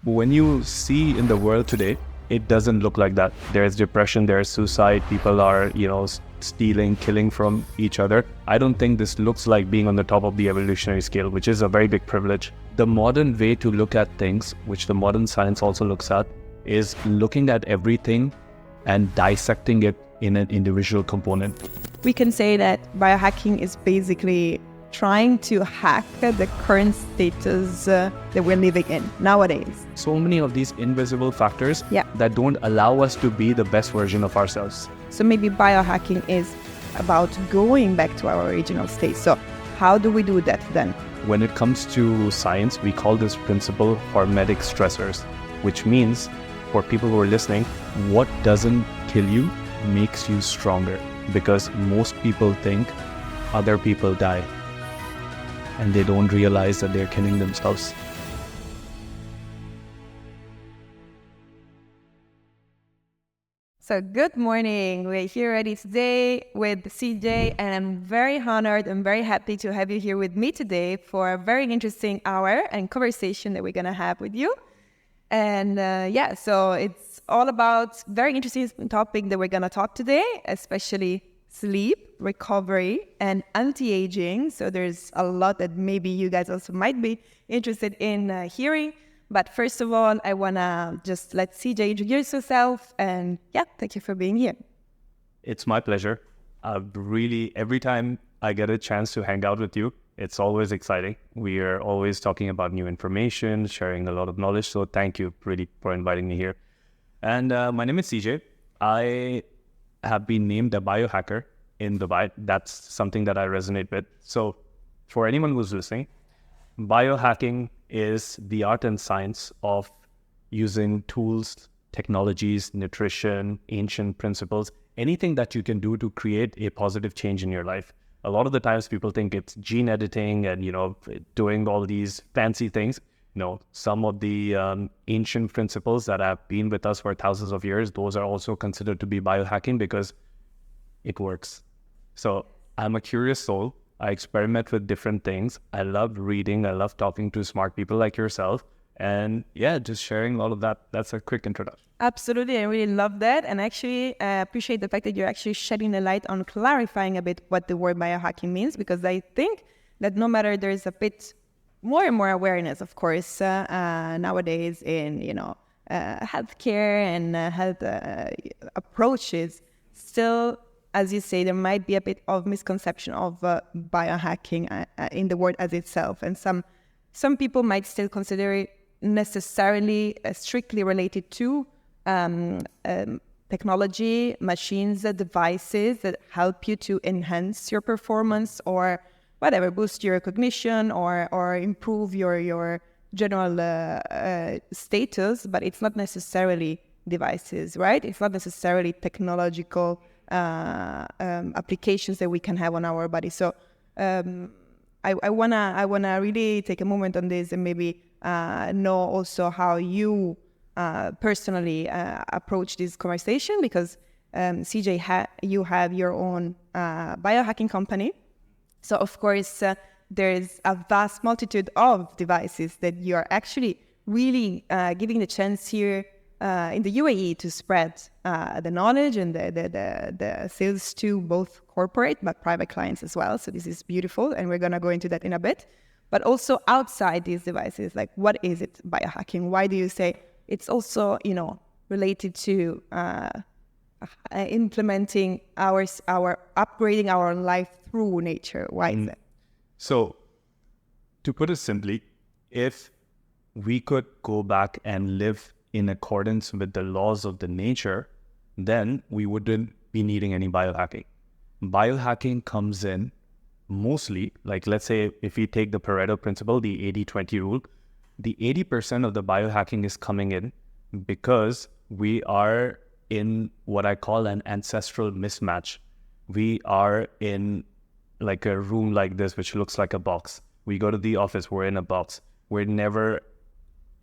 when you see in the world today, it doesn't look like that. There's depression, there's suicide, people are, stealing, killing from each other. I don't think this looks like being on the top of the evolutionary scale, which is a very big privilege. The modern way to look at things, which the modern science also looks at, is looking at everything and dissecting it in an individual component. We can say that biohacking is basically trying to hack the current status that we're living in nowadays. So many of these invisible factors that don't allow us to be the best version of ourselves. So maybe biohacking is about going back to our original state. So how do we do that then? When it comes to science, we call this principle hormetic stressors, which means for people who are listening, what doesn't kill you makes you stronger, because most people think other people die and they don't realize that they're killing themselves. So good morning. We're here ready today with CJ, and I'm very honored and very happy to have you here with me today for a very interesting hour and conversation that we're going to have with you. And so it's all about very interesting topic that we're going to talk today, especially sleep, recovery, and anti-aging. So there's a lot that maybe you guys also might be interested in hearing. But first of all, I want to just let CJ introduce herself. And thank you for being here. It's my pleasure. Every time I get a chance to hang out with you, it's always exciting. We are always talking about new information, sharing a lot of knowledge. So thank you really for inviting me here. And my name is CJ. I have been named a biohacker in Dubai. That's something that I resonate with. So for anyone who's listening, biohacking is the art and science of using tools, technologies, nutrition, ancient principles, anything that you can do to create a positive change in your life. A lot of the times people think it's gene editing and, doing all these fancy things. No, some of the ancient principles that have been with us for thousands of years, those are also considered to be biohacking because it works. So I'm a curious soul. I experiment with different things. I love reading. I love talking to smart people like yourself. And just sharing all of that. That's a quick introduction. Absolutely. I really love that. And actually, I appreciate the fact that you're actually shedding a light on clarifying a bit what the word biohacking means, because I think that no matter there's a bit more and more awareness, of course, nowadays in, healthcare and health approaches, still, as you say, there might be a bit of misconception of biohacking in the word as itself. And some people might still consider it necessarily strictly related to technology, machines, devices that help you to enhance your performance or whatever, boost your cognition or improve your general status, but it's not necessarily devices, right? It's not necessarily technological applications that we can have on our body. So I wanna really take a moment on this and maybe know also how you personally approach this conversation, because CJ, you have your own biohacking company. So of course, there's a vast multitude of devices that you're actually really giving the chance here in the UAE to spread the knowledge and the sales to both corporate but private clients as well. So this is beautiful, and we're gonna go into that in a bit. But also outside these devices, like what is it biohacking? Why do you say it's also related to implementing our upgrading our life through nature? Why is that? So, to put it simply, if we could go back and live in accordance with the laws of the nature, then we wouldn't be needing any biohacking. Biohacking comes in mostly, like let's say if we take the Pareto principle, the 80-20 rule, the 80% of the biohacking is coming in because we are in what I call an ancestral mismatch. We are in like a room like this, which looks like a box. We go to the office, we're in a box. We're never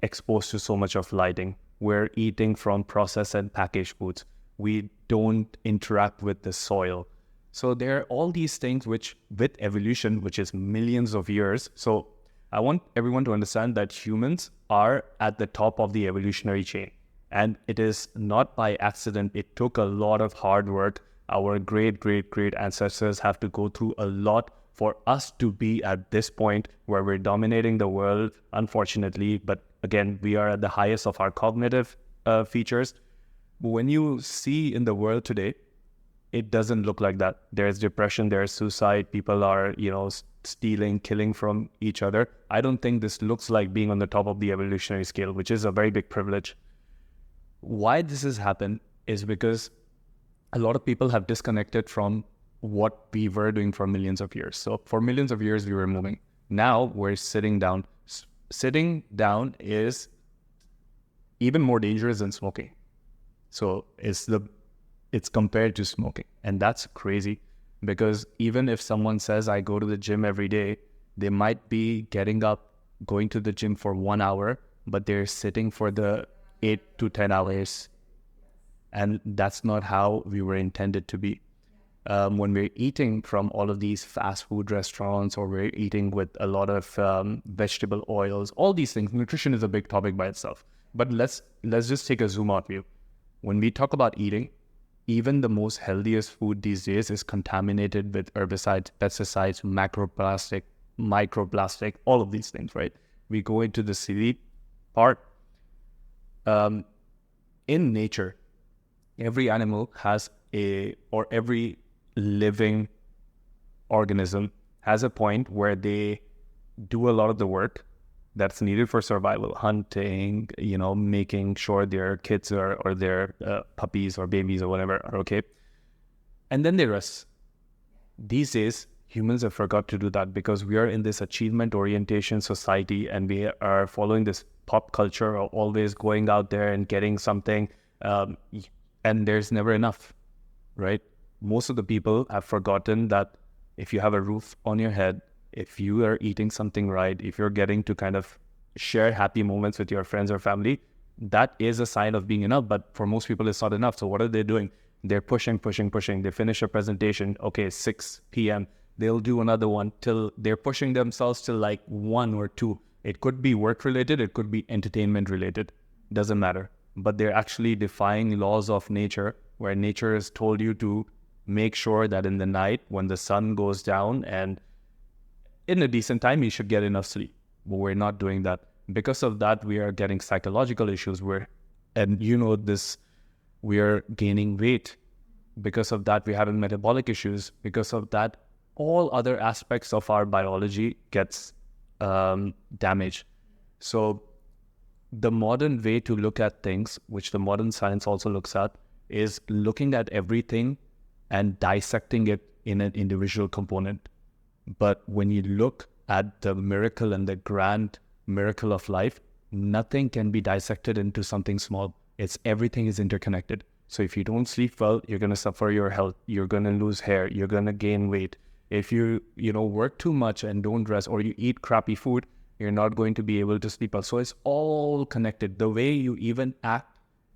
exposed to so much of lighting. We're eating from processed and packaged foods. We don't interact with the soil. So there are all these things which with evolution, which is millions of years. So I want everyone to understand that humans are at the top of the evolutionary chain. And it is not by accident. It took a lot of hard work. Our great, great, great ancestors have to go through a lot for us to be at this point where we're dominating the world, unfortunately. But again, we are at the highest of our cognitive features. When you see in the world today, it doesn't look like that. There's depression, there's suicide, people are, stealing, killing from each other. I don't think this looks like being on the top of the evolutionary scale, which is a very big privilege. Why this has happened is because a lot of people have disconnected from what we were doing for millions of years. So for millions of years, we were moving. Now we're sitting down. Sitting down is even more dangerous than smoking. So it's compared to smoking. And that's crazy, because even if someone says, I go to the gym every day, they might be getting up, going to the gym for 1 hour, but they're sitting for the 8 to 10 hours. And that's not how we were intended to be. When we're eating from all of these fast food restaurants, or we're eating with a lot of vegetable oils, all these things, nutrition is a big topic by itself. But let's just take a zoom out view. When we talk about eating, even the most healthiest food these days is contaminated with herbicides, pesticides, microplastic, all of these things, right? We go into the silly part. In nature, every animal has every living organism has a point where they do a lot of the work that's needed for survival, hunting, making sure their kids or their puppies or babies or whatever are okay. And then they rest. These days, humans have forgot to do that, because we are in this achievement orientation society, and we are following this pop culture of always going out there and getting something, and there's never enough, right? Most of the people have forgotten that if you have a roof on your head, if you are eating something right, if you're getting to kind of share happy moments with your friends or family, that is a sign of being enough. But for most people, it's not enough. So what are they doing? They're pushing. They finish a presentation. Okay, 6 p.m. They'll do another one till they're pushing themselves till like 1 or 2. It could be work related. It could be entertainment related. Doesn't matter. But they're actually defying laws of nature, where nature has told you to make sure that in the night, when the sun goes down and in a decent time, you should get enough sleep. But we're not doing that. Because of that, we are getting psychological issues we are gaining weight. Because of that, we're having metabolic issues. Because of that, all other aspects of our biology gets damaged. So the modern way to look at things, which the modern science also looks at, is looking at everything and dissecting it in an individual component. But when you look at the miracle and the grand miracle of life, nothing can be dissected into something small. Everything is interconnected. So if you don't sleep well, you're going to suffer your health. You're going to lose hair. You're going to gain weight. If you work too much and don't rest, or you eat crappy food, you're not going to be able to sleep well. So it's all connected. The way you even act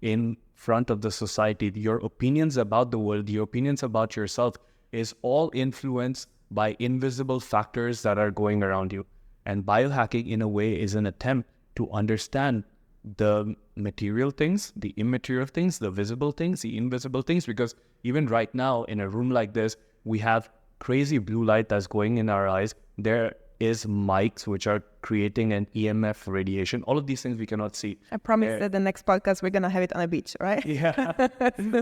in front of the society, your opinions about the world, your opinions about yourself, is all influenced by invisible factors that are going around you. And biohacking, in a way, is an attempt to understand the material things, the immaterial things, the visible things, the invisible things, because even right now in a room like this, we have crazy blue light that's going in our eyes. There is mics which are creating an EMF radiation. All of these things we cannot see. I promise that the next podcast, we're going to have it on a beach, right? Yeah.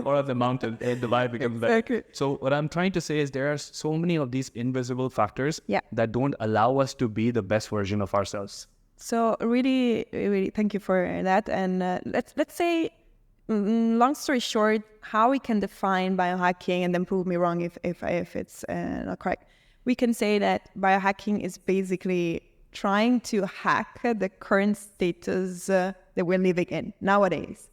Or on the mountain. And the vibe becomes exactly. better. So what I'm trying to say is there are so many of these invisible factors that don't allow us to be the best version of ourselves. So really, really thank you for that. And let's say, long story short, how we can define biohacking, and then prove me wrong if it's not correct. We can say that biohacking is basically trying to hack the current status that we're living in nowadays,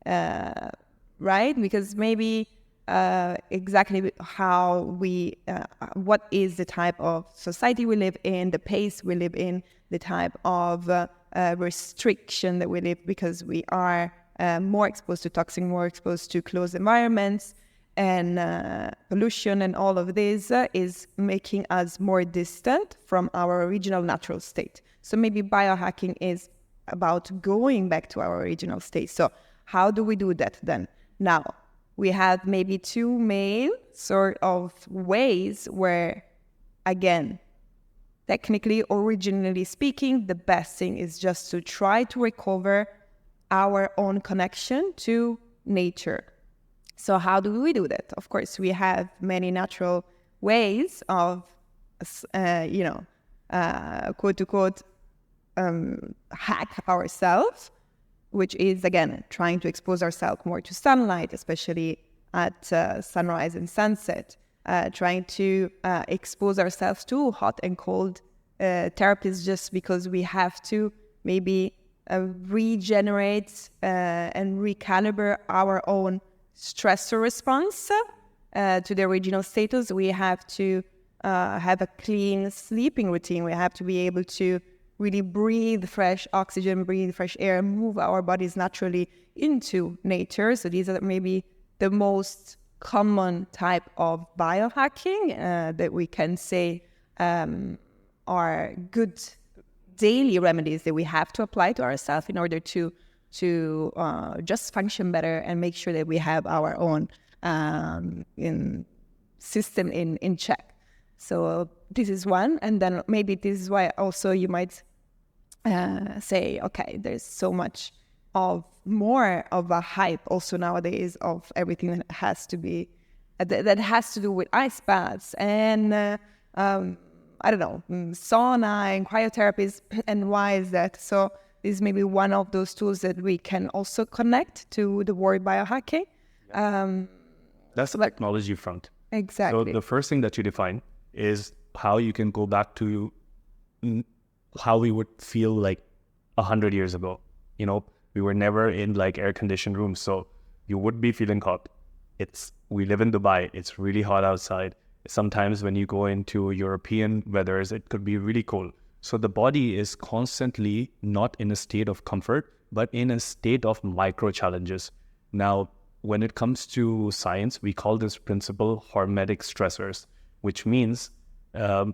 right? Because maybe exactly how what is the type of society we live in, the pace we live in, the type of restriction that we live, because we are more exposed to toxins, more exposed to closed environments. and pollution and all of this is making us more distant from our original natural state. So maybe biohacking is about going back to our original state. So how do we do that then? Now, we have maybe two main sort of ways where, again, technically, originally speaking, the best thing is just to try to recover our own connection to nature. So how do we do that? Of course, we have many natural ways of, quote unquote, hack ourselves, which is, again, trying to expose ourselves more to sunlight, especially at sunrise and sunset, trying to expose ourselves to hot and cold therapies just because we have to maybe regenerate and recalibrate our own stressor response to the original status. We have to have a clean sleeping routine. We have to be able to really breathe fresh oxygen, breathe fresh air, move our bodies naturally into nature. So these are maybe the most common type of biohacking that we can say are good daily remedies that we have to apply to ourselves in order to just function better and make sure that we have our own system in check. So this is one, and then maybe this is why also you might say, okay, there's so much of more of a hype also nowadays of everything that has to be that has to do with ice baths and I don't know, sauna and cryotherapies. And why is that? So this is maybe one of those tools that we can also connect to the word biohacking. That's the technology front. Exactly. So the first thing that you define is how you can go back to how we would feel like 100 years ago. You know, we were never in like air-conditioned rooms, so you would be feeling hot. We live in Dubai. It's really hot outside. Sometimes when you go into European weathers, it could be really cold. So the body is constantly not in a state of comfort, but in a state of micro challenges. Now, when it comes to science, we call this principle hormetic stressors, which means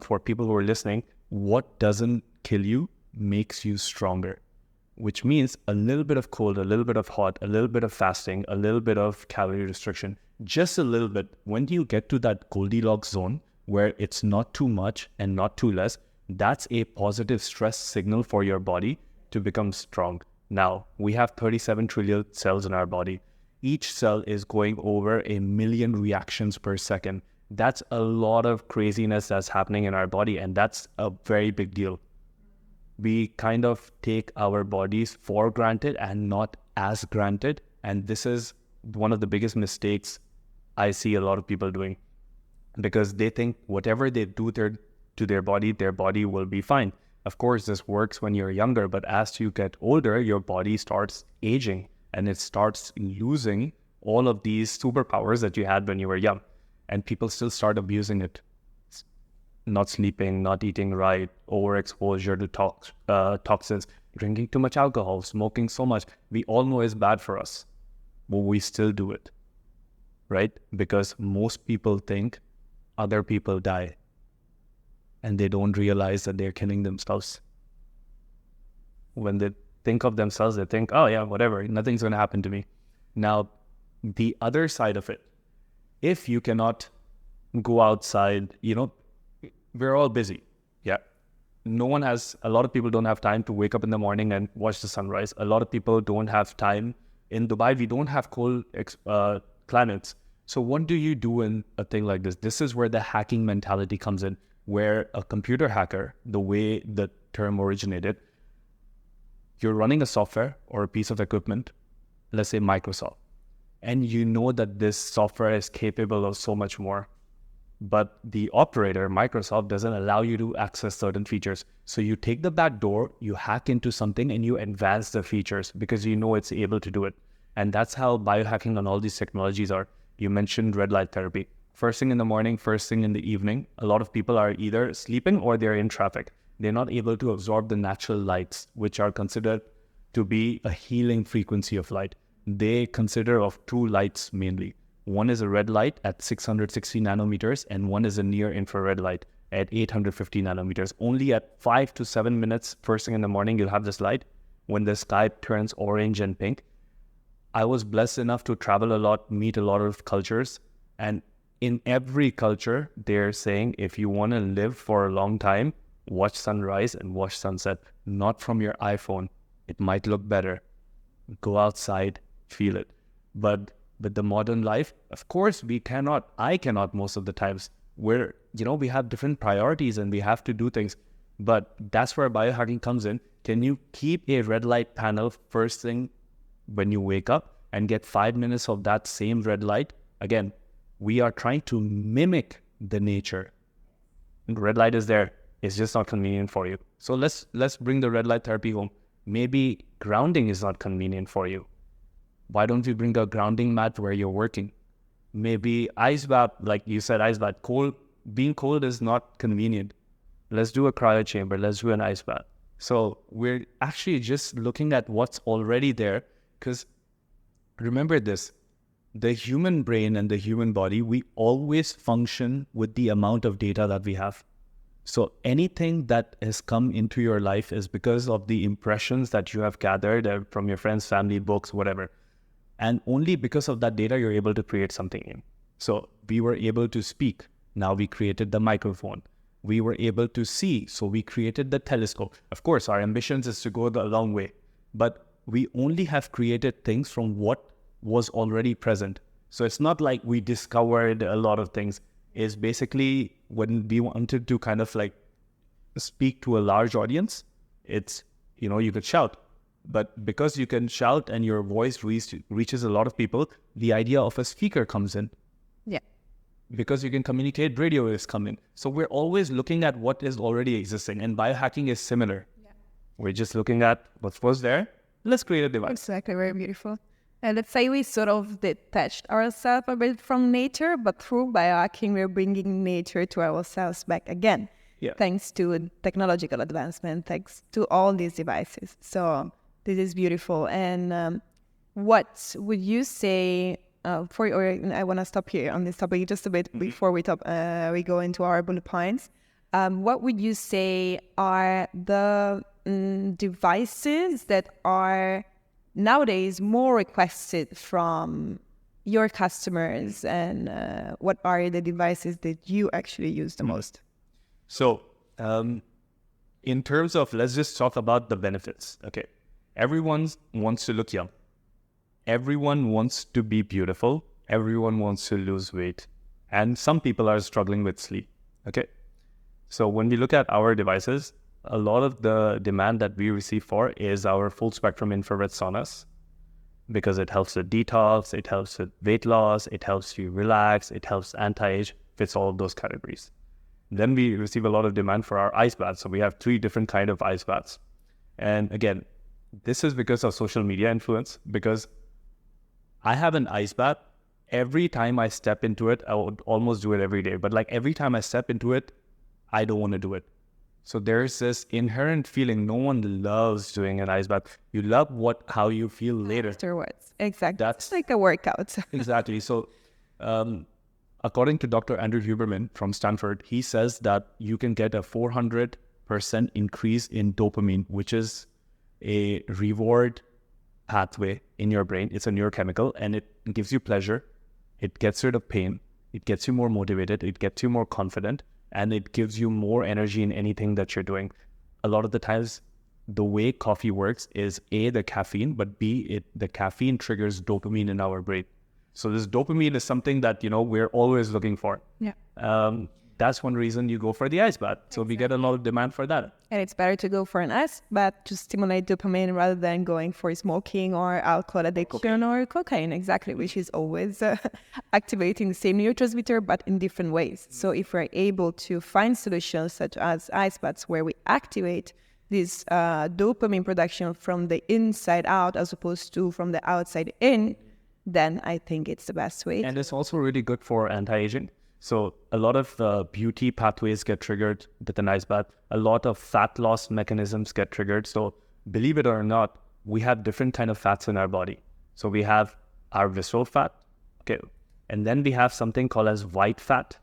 for people who are listening, what doesn't kill you makes you stronger, which means a little bit of cold, a little bit of hot, a little bit of fasting, a little bit of calorie restriction, just a little bit. When do you get to that Goldilocks zone where it's not too much and not too less, that's a positive stress signal for your body to become strong. Now, we have 37 trillion cells in our body. Each cell is going over 1 million reactions per second. That's a lot of craziness that's happening in our body, and that's a very big deal. We kind of take our bodies for granted and not as granted. And this is one of the biggest mistakes I see a lot of people doing, because they think whatever they do to their body will be fine. Of course, this works when you're younger, but as you get older, your body starts aging and it starts losing all of these superpowers that you had when you were young. And people still start abusing it. Not sleeping, not eating right, overexposure to toxins, drinking too much alcohol, smoking so much. We all know it's bad for us, but we still do it, right? Because most people think other people die and they don't realize that they're killing themselves. When they think of themselves, they think, oh yeah, whatever, nothing's going to happen to me. Now, the other side of it, if you cannot go outside, we're all busy. Yeah. A lot of people don't have time to wake up in the morning and watch the sunrise. A lot of people don't have time. In Dubai, we don't have cold climates. So what do you do in a thing like this? This is where the hacking mentality comes in, where a computer hacker, the way the term originated, you're running a software or a piece of equipment, let's say Microsoft, and you know that this software is capable of so much more. But the operator, Microsoft, doesn't allow you to access certain features. So you take the back door, you hack into something, and you advance the features because you know it's able to do it. And that's how biohacking and all these technologies are. You mentioned red light therapy. First thing in the morning, first thing in the evening, a lot of people are either sleeping or they're in traffic. They're not able to absorb the natural lights, which are considered to be a healing frequency of light. They consider of two lights mainly. One is a red light at 660 nanometers, and one is a near infrared light at 850 nanometers. Only at 5 to 7 minutes first thing in the morning, you'll have this light when the sky turns orange and pink. I was blessed enough to travel a lot, meet a lot of cultures, and in every culture, they're saying if you want to live for a long time, watch sunrise and watch sunset, not from your iPhone. It might look better. Go outside, feel it. But with the modern life, of course, I cannot most of the times, where, we have different priorities and we have to do things. But that's where biohacking comes in. Can you keep a red light panel first thing when you wake up and get 5 minutes of that same red light? Again, we are trying to mimic the nature. And red light is there. It's just not convenient for you. So let's bring the red light therapy home. Maybe grounding is not convenient for you. Why don't you bring a grounding mat where you're working? Maybe ice bath, like you said, ice bath. Being cold is not convenient. Let's do a cryo chamber. Let's do an ice bath. So we're actually just looking at what's already there, because remember this, the human brain and the human body, we always function with the amount of data that we have. So anything that has come into your life is because of the impressions that you have gathered from your friends, family, books, whatever. And only because of that data, you're able to create something new. So we were able to speak. Now we created the microphone. We were able to see. So we created the telescope. Of course, our ambitions is to go the long way. But we only have created things from what was already present. So it's not like we discovered a lot of things. It's basically when we wanted to kind of like speak to a large audience, it's, you could shout. But because you can shout and your voice reaches a lot of people, the idea of a speaker comes in. Yeah. Because you can communicate, radio is coming. So we're always looking at what is already existing. And biohacking is similar. Yeah. We're just looking at what was there. Let's create a device. Exactly, very beautiful. And let's say we sort of detached ourselves a bit from nature, but through biohacking, we're bringing nature to ourselves back again. Yeah. Thanks to technological advancement, thanks to all these devices. So this is beautiful. And what would you say I want to stop here on this topic just a bit before we go into our bullet points. What would you say are the devices that are nowadays more requested from your customers, and what are the devices that you actually use the most? So in terms of, let's just talk about the benefits. Okay. Everyone wants to look young. Everyone wants to be beautiful. Everyone wants to lose weight. And some people are struggling with sleep. Okay. So when we look at our devices, a lot of the demand that we receive for is our full spectrum infrared saunas, because it helps with detox, it helps with weight loss, it helps you relax, it helps anti-age, fits all of those categories. Then we receive a lot of demand for our ice baths. So we have 3 different kinds of ice baths. And again, this is because of social media influence, because I have an ice bath. Every time I step into it, I would almost do it every day. But like every time I step into it, I don't want to do it. So there's this inherent feeling. No one loves doing an ice bath. You love how you feel later. Afterwards. Exactly. That's like a workout. Exactly. So according to Dr. Andrew Huberman from Stanford, he says that you can get a 400% increase in dopamine, which is a reward pathway in your brain. It's a neurochemical, and it gives you pleasure. It gets rid of pain. It gets you more motivated. It gets you more confident, and it gives you more energy in anything that you're doing. A lot of the times, the way coffee works is A, the caffeine, but B, the caffeine triggers dopamine in our brain. So this dopamine is something that, we're always looking for. Yeah. That's one reason you go for the ice bath. So we get a lot of demand for that. And it's better to go for an ice bath to stimulate dopamine rather than going for smoking or alcohol addiction or cocaine. Exactly, which is always activating the same neurotransmitter, but in different ways. So if we're able to find solutions such as ice baths where we activate this dopamine production from the inside out as opposed to from the outside in, then I think it's the best way. And it's also really good for anti-aging. So a lot of beauty pathways get triggered with an ice bath. A lot of fat loss mechanisms get triggered. So believe it or not, we have different kind of fats in our body. So we have our visceral fat. Okay, And then we have something called as white fat,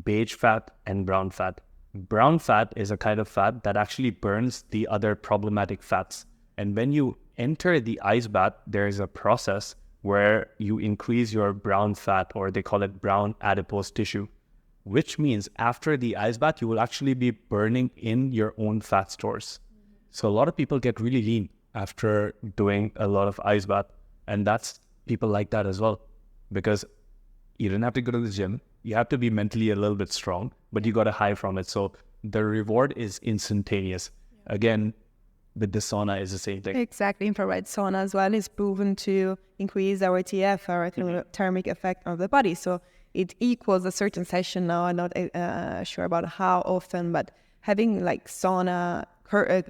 beige fat, and brown fat. Brown fat is a kind of fat that actually burns the other problematic fats. And when you enter the ice bath, there is a process where you increase your brown fat, or they call it brown adipose tissue, which means after the ice bath, you will actually be burning in your own fat stores. So a lot of people get really lean after doing a lot of ice bath. And that's people like that as well, because you don't have to go to the gym. You have to be mentally a little bit strong, but you got a high from it. So the reward is instantaneous. Again, with the sauna is the same thing. Exactly. Infrared sauna as well is proven to increase our TF, our thermic effect of the body. So it equals a certain session now. I'm not sure about how often, but having like sauna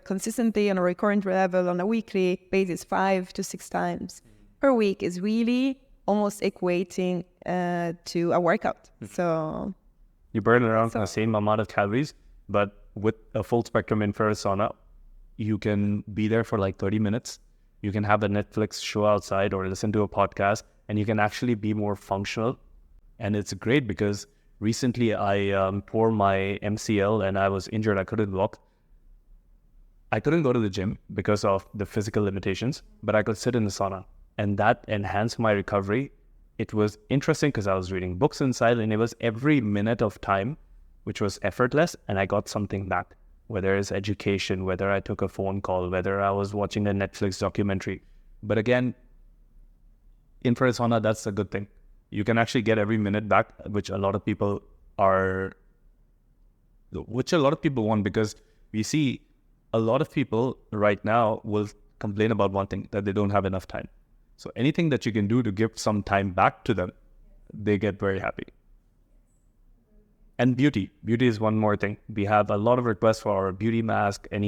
consistently on a recurrent level on a weekly basis, 5 to 6 times per week is really almost equating to a workout. So you burn around the same amount of calories, but with a full spectrum infrared sauna, you can be there for like 30 minutes. You can have a Netflix show outside or listen to a podcast, and you can actually be more functional. And it's great because recently I tore my MCL and I was injured. I couldn't walk. I couldn't go to the gym because of the physical limitations, but I could sit in the sauna, and that enhanced my recovery. It was interesting because I was reading books inside, and it was every minute of time, which was effortless, and I got something back. Whether it's education, whether I took a phone call, whether I was watching a Netflix documentary. But again, infrared sauna, that's a good thing. You can actually get every minute back, which a lot of people want, because we see a lot of people right now will complain about one thing, that they don't have enough time. So anything that you can do to give some time back to them, they get very happy. And beauty is one more thing. We have a lot of requests for our beauty mask, and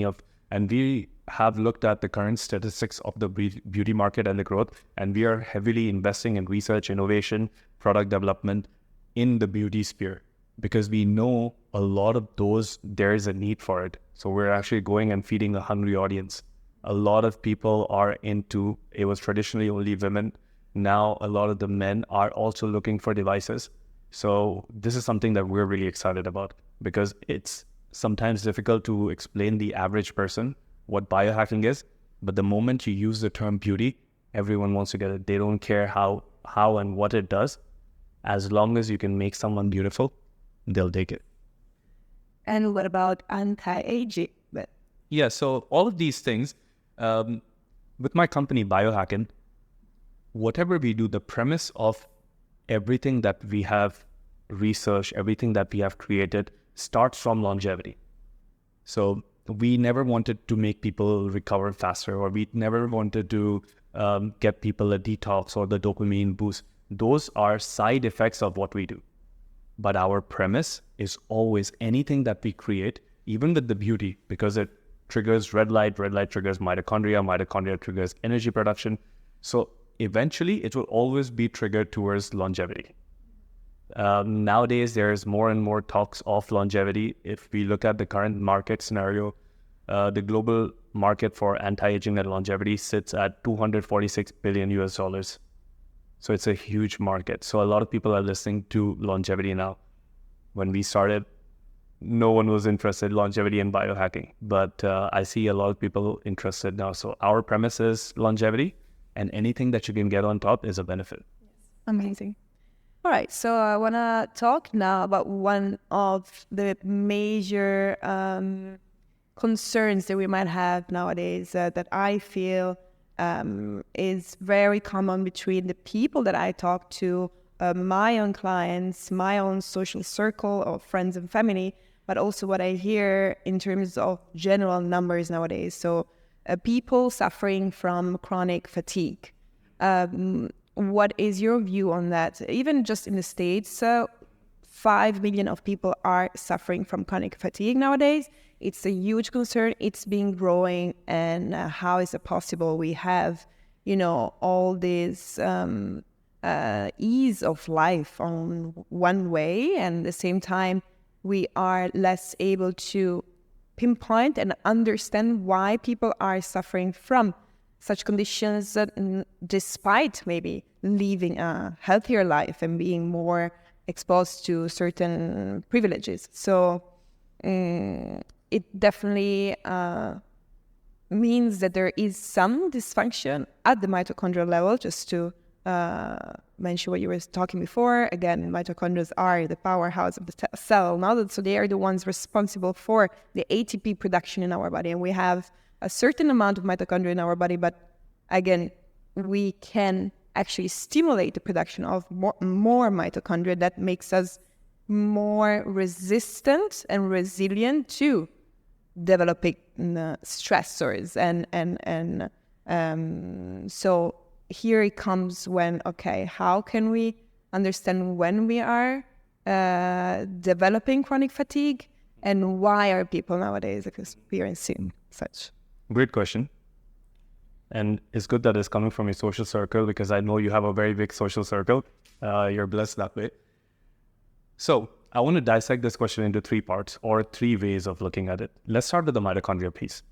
we have looked at the current statistics of the beauty market and the growth, and we are heavily investing in research, innovation, product development in the beauty sphere, because we know a lot of those, there is a need for it. So we're actually going and feeding a hungry audience. A lot of people are into, it was traditionally only women. Now a lot of the men are also looking for devices. So this is something that we're really excited about, because it's sometimes difficult to explain the average person what biohacking is. But the moment you use the term beauty, everyone wants to get it. They don't care how and what it does. As long as you can make someone beautiful, they'll take it. And what about anti-aging? Yeah, so all of these things, with my company Biohacking, whatever we do, the premise of everything that we have researched, everything that we have created starts from longevity. So we never wanted to make people recover faster, or we never wanted to get people a detox or the dopamine boost. Those are side effects of what we do. But our premise is always anything that we create, even with the beauty, because it triggers red light triggers mitochondria triggers energy production. So eventually it will always be triggered towards longevity. Nowadays, there's more and more talks of longevity. If we look at the current market scenario, the global market for anti-aging and longevity sits at $246 billion US. So it's a huge market. So a lot of people are listening to longevity now. When we started, no one was interested in longevity and biohacking, but I see a lot of people interested now. So our premise is longevity, and anything that you can get on top is a benefit. Amazing. All right, so I want to talk now about one of the major concerns that we might have nowadays that I feel is very common between the people that I talk to, my own clients, my own social circle of friends and family, but also what I hear in terms of general numbers nowadays. So people suffering from chronic fatigue. What is your view on that? Even just in the States, 5 million of people are suffering from chronic fatigue nowadays. It's a huge concern. It's been growing. And how is it possible we have, all this ease of life on one way, and at the same time, we are less able to pinpoint and understand why people are suffering from such conditions, despite maybe living a healthier life and being more exposed to certain privileges. So it definitely means that there is some dysfunction at the mitochondrial level. Just to mention what you were talking before, again, mitochondria are the powerhouse of the cell, so they are the ones responsible for the ATP production in our body, and we have a certain amount of mitochondria in our body, but again, we can actually stimulate the production of more mitochondria that makes us more resistant and resilient to developing stressors. And so here it comes when, okay, how can we understand when we are developing chronic fatigue, and why are people nowadays experiencing such? Great question. And it's good that it's coming from your social circle, because I know you have a very big social circle. You're blessed that way. So I want to dissect this question into 3 parts, or 3 ways of looking at it. Let's start with the mitochondria piece.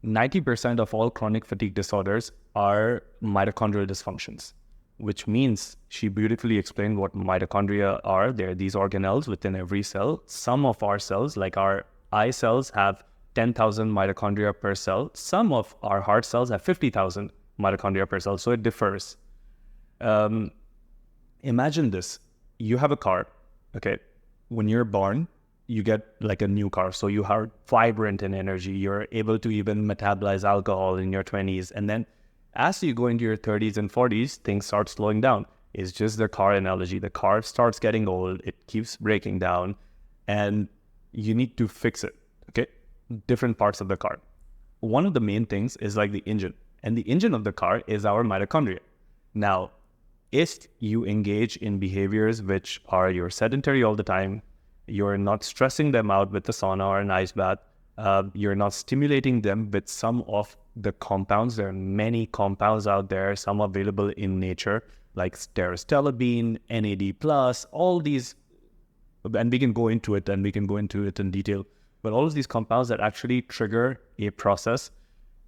90% of all chronic fatigue disorders are mitochondrial dysfunctions, which means she beautifully explained what mitochondria are. They're these organelles within every cell. Some of our cells, like our eye cells, have 10,000 mitochondria per cell. Some of our heart cells have 50,000 mitochondria per cell. So it differs. Imagine this. You have a car, okay? When you're born, you get like a new car. So you are vibrant in energy. You're able to even metabolize alcohol in your 20s. And then as you go into your 30s and 40s, things start slowing down. It's just the car analogy. The car starts getting old. It keeps breaking down, and you need to fix it, okay? Different parts of the car. One of the main things is like the engine. And the engine of the car is our mitochondria. Now, if you engage in behaviors which are you're sedentary all the time, you're not stressing them out with the sauna or an ice bath, you're not stimulating them with some of the compounds. There are many compounds out there, some available in nature, like stearostelabine, NAD+, all these, and we can go into it in detail, but all of these compounds that actually trigger a process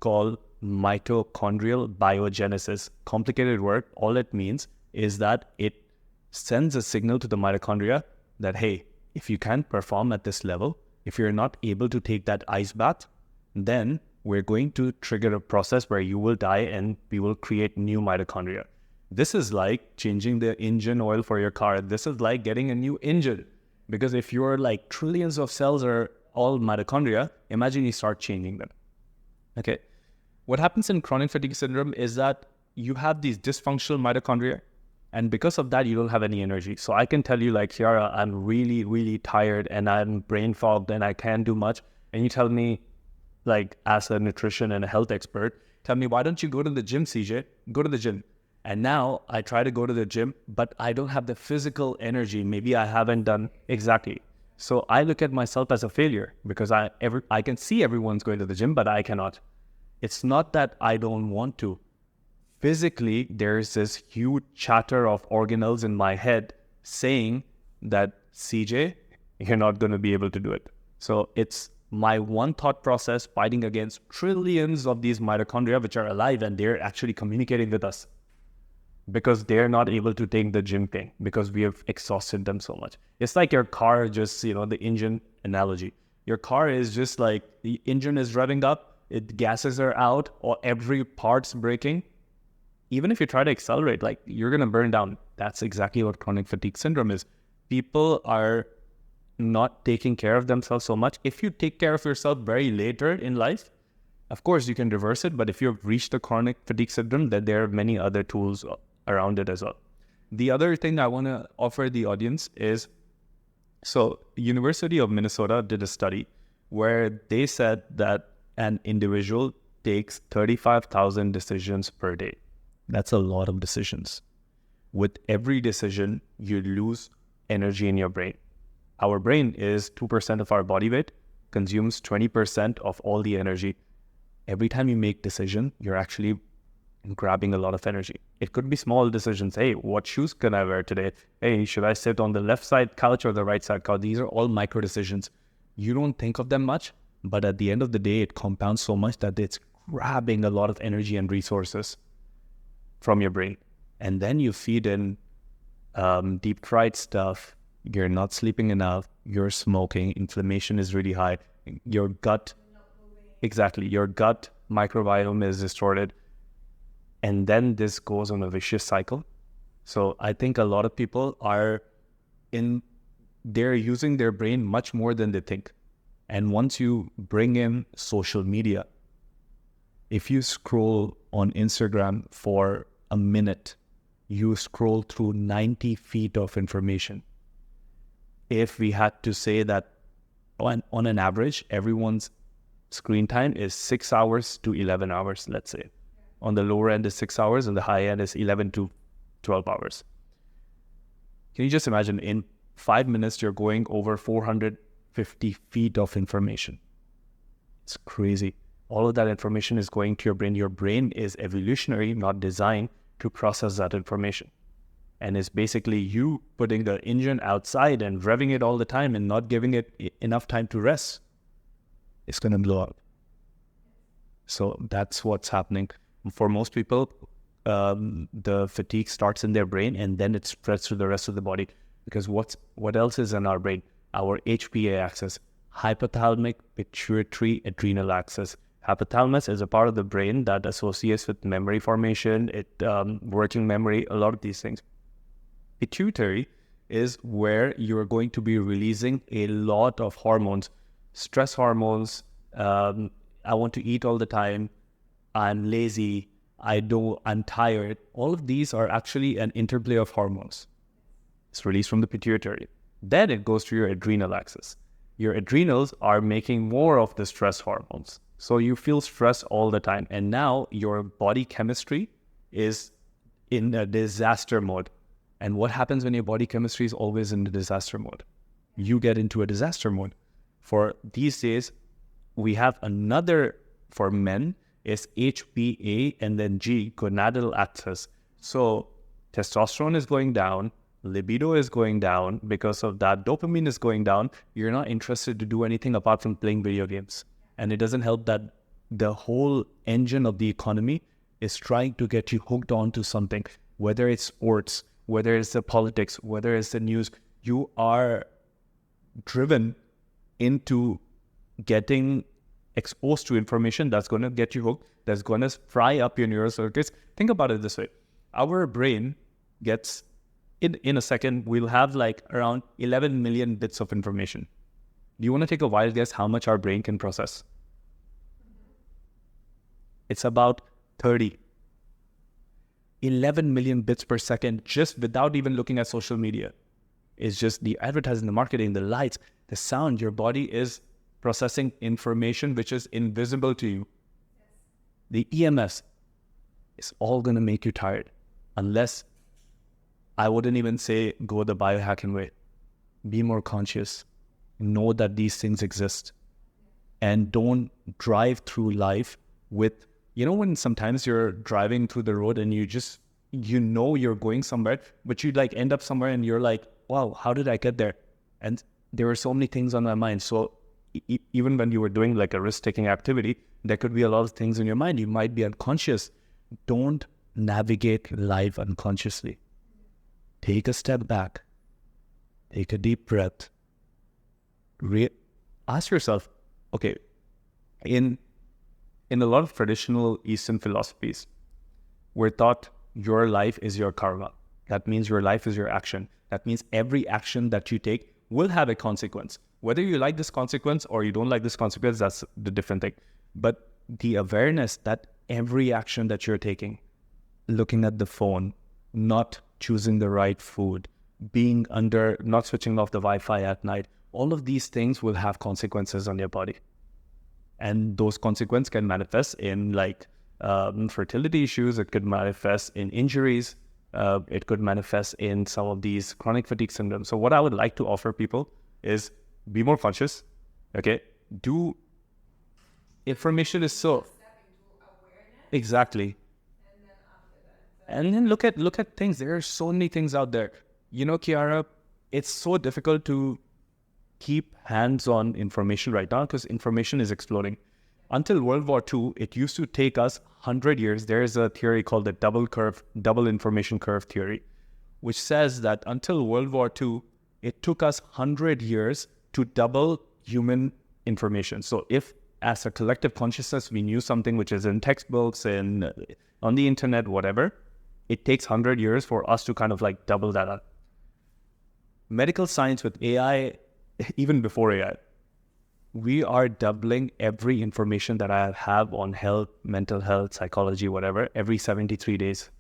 called mitochondrial biogenesis. Complicated word. All it means is that it sends a signal to the mitochondria that, hey, if you can't perform at this level, if you're not able to take that ice bath, then we're going to trigger a process where you will die and we will create new mitochondria. This is like changing the engine oil for your car. This is like getting a new engine. Because if you're like trillions of cells are all mitochondria, imagine you start changing them. Okay. What happens in chronic fatigue syndrome is that you have these dysfunctional mitochondria, and because of that, you don't have any energy. So I can tell you, like, Chiara, I'm really, really tired and I'm brain fogged and I can't do much. And you tell me, like, as a nutrition and a health expert, tell me, why don't you go to the gym, CJ? Go to the gym. And now I try to go to the gym, but I don't have the physical energy. Maybe I haven't done exactly. So I look at myself as a failure because I can see everyone's going to the gym, but I cannot. It's not that I don't want to. Physically, there's this huge chatter of organelles in my head saying that, CJ, you're not going to be able to do it. So it's my one thought process fighting against trillions of these mitochondria, which are alive, and they're actually communicating with us because they're not able to take the gym pain because we have exhausted them so much. It's like your car, just, the engine analogy. Your car is just like the engine is revving up, gases are out, or every part's breaking. Even if you try to accelerate, like, you're going to burn down. That's exactly what chronic fatigue syndrome is. People are not taking care of themselves so much. If you take care of yourself very later in life, of course you can reverse it. But if you've reached the chronic fatigue syndrome, then there are many other tools around it as well. The other thing I want to offer the audience is, so University of Minnesota did a study where they said that an individual takes 35,000 decisions per day. That's a lot of decisions. With every decision, you lose energy in your brain. Our brain is 2% of our body weight, consumes 20% of all the energy. Every time you make decision, you're actually grabbing a lot of energy. It could be small decisions. Hey, what shoes can I wear today? Hey, should I sit on the left side couch or the right side couch? These are all micro decisions. You don't think of them much, but at the end of the day, it compounds so much that it's grabbing a lot of energy and resources from your brain. And then you feed in deep fried stuff, you're not sleeping enough, you're smoking, inflammation is really high, your gut, exactly, your gut microbiome is distorted. And then this goes on a vicious cycle. So I think a lot of people they're using their brain much more than they think. And once you bring in social media, if you scroll on Instagram for a minute, you scroll through 90 feet of information. If we had to say that on an average, everyone's screen time is 6 hours to 11 hours, let's say. On the lower end is 6 hours, and the high end is 11 to 12 hours. Can you just imagine, in 5 minutes, you're going over 450 feet of information. It's crazy. All of that information is going to your brain. Your brain is evolutionary, not designed to process that information. And it's basically you putting the engine outside and revving it all the time and not giving it enough time to rest. It's going to blow up. So that's what's happening. For most people, the fatigue starts in their brain and then it spreads to the rest of the body. Because what else is in our brain? Our HPA axis, hypothalamic pituitary adrenal axis. Hypothalamus is a part of the brain that associates with memory formation, working memory, a lot of these things. Pituitary is where you're going to be releasing a lot of hormones, stress hormones. I want to eat all the time. I'm lazy. I'm tired. All of these are actually an interplay of hormones. It's released from the pituitary. Then it goes to your adrenal axis. Your adrenals are making more of the stress hormones. So you feel stress all the time. And now your body chemistry is in a disaster mode. And what happens when your body chemistry is always in the disaster mode? You get into a disaster mode. For these days, we have another, for men, is HPA and then G, gonadal axis. So testosterone is going down, libido is going down. Because of that, dopamine is going down. You're not interested to do anything apart from playing video games. And it doesn't help that the whole engine of the economy is trying to get you hooked onto something, whether it's sports, whether it's the politics, whether it's the news. You are driven into getting exposed to information that's going to get you hooked, that's going to fry up your neural circuits. Think about it this way. Our brain gets, in a second, we'll have like around 11 million bits of information. Do you want to take a wild guess how much our brain can process? It's about 30. 11 million bits per second, just without even looking at social media. It's just the advertising, the marketing, the lights, the sound. Your body is processing information which is invisible to you. The EMS is all going to make you tired, unless, I wouldn't even say go the biohacking way. Be more conscious. Know that these things exist. And don't drive through life with, when sometimes you're driving through the road and you're going somewhere, but you like end up somewhere and you're like, wow, how did I get there? And there were so many things on my mind. So even when you were doing like a risk-taking activity, there could be a lot of things in your mind. You might be unconscious. Don't navigate life unconsciously. Take a step back. Take a deep breath. Ask yourself, okay, in a lot of traditional Eastern philosophies, we're taught your life is your karma. That means your life is your action. That means every action that you take will have a consequence. Whether you like this consequence or you don't like this consequence, that's the different thing. But the awareness that every action that you're taking, looking at the phone, not choosing the right food, not switching off the Wi-Fi at night, all of these things will have consequences on your body. And those consequences can manifest in fertility issues. It could manifest in injuries. It could manifest in some of these chronic fatigue syndromes. So what I would like to offer people is be more conscious. Okay. Information is so. Exactly. And then look at things. There are so many things out there. Chiara, it's so difficult to keep hands on information right now because information is exploding. Until World War II, it used to take us 100 years. There is a theory called the double information curve theory, which says that until World War II, it took us 100 years to double human information. So if as a collective consciousness, we knew something which is in textbooks and on the internet, whatever, it takes 100 years for us to kind of like double that up. Medical science with AI, even before AI, we are doubling every information that I have on health, mental health, psychology, whatever, every 73 days.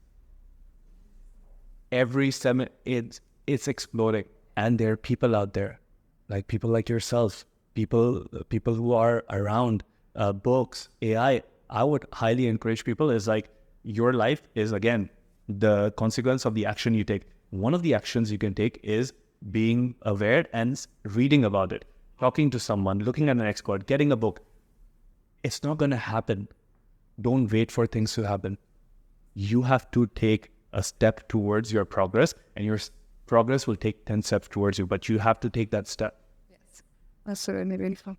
It's exploding. And there are people out there, like people like yourself, people who are around, books, AI. I would highly encourage people is like, your life is, again, the consequence of the action you take. One of the actions you can take is being aware and reading about it, talking to someone, looking at an expert, getting a book. It's not going to happen. Don't wait for things to happen. You have to take a step towards your progress, and your progress will take 10 steps towards you, but you have to take that step. Yes, that's really, really fun.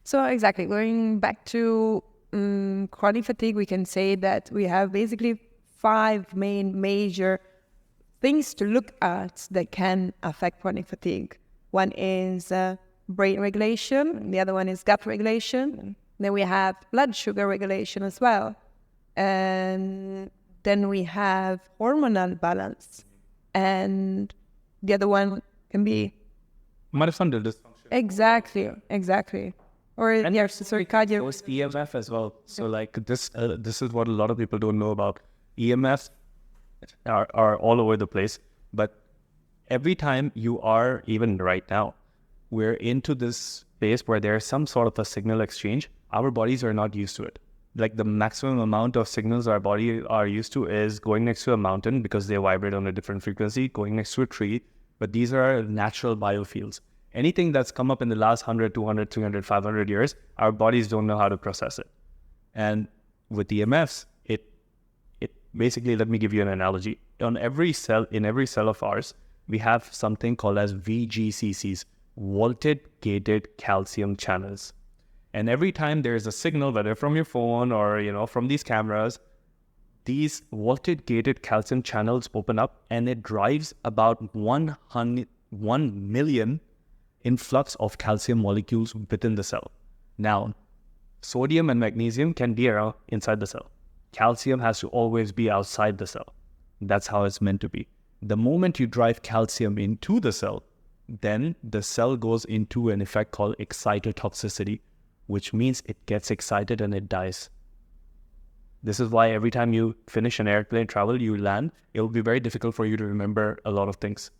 So exactly, going back to chronic fatigue, we can say that we have basically 5 major things to look at that can affect chronic fatigue. One is brain regulation, the other one is gut regulation, then we have blood sugar regulation as well, and then we have hormonal balance, and the other one can be Mitochondrial dysfunction. Exactly. Or And cardio. those EMF as well. So like this is what a lot of people don't know about. EMFs are all over the place, but every time you are, even right now, we're into this space where there's some sort of a signal exchange. Our bodies are not used to it. Like the maximum amount of signals our body are used to is going next to a mountain because they vibrate on a different frequency, going next to a tree, but these are natural biofields. Anything that's come up in the last 100, 200, 300, 500 years, our bodies don't know how to process it. And with EMFs, it basically, let me give you an analogy. In every cell of ours, we have something called as VGCCs, voltage gated calcium channels. And every time there is a signal, whether from your phone or from these cameras, these voltage gated calcium channels open up, and it drives about 1 million influx of calcium molecules within the cell. Now, sodium and magnesium can be around inside the cell. Calcium has to always be outside the cell. That's how it's meant to be. The moment you drive calcium into the cell, then the cell goes into an effect called excitotoxicity, which means it gets excited and it dies. This is why every time you finish an airplane travel, you land, it will be very difficult for you to remember a lot of things.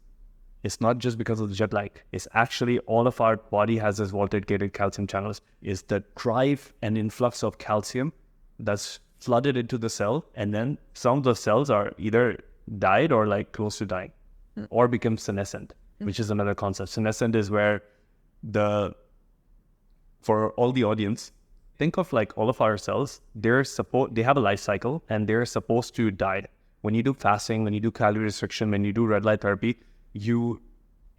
It's not just because of the jet lag. It's actually all of our body has this voltage-gated calcium channels. It's the drive and influx of calcium that's flooded into the cell, and then some of the cells are either died or like close to dying, or become senescent, which is another concept. Senescent is where for all the audience, think of like all of our cells, they have a life cycle and they're supposed to die. When you do fasting, when you do calorie restriction, when you do red light therapy, you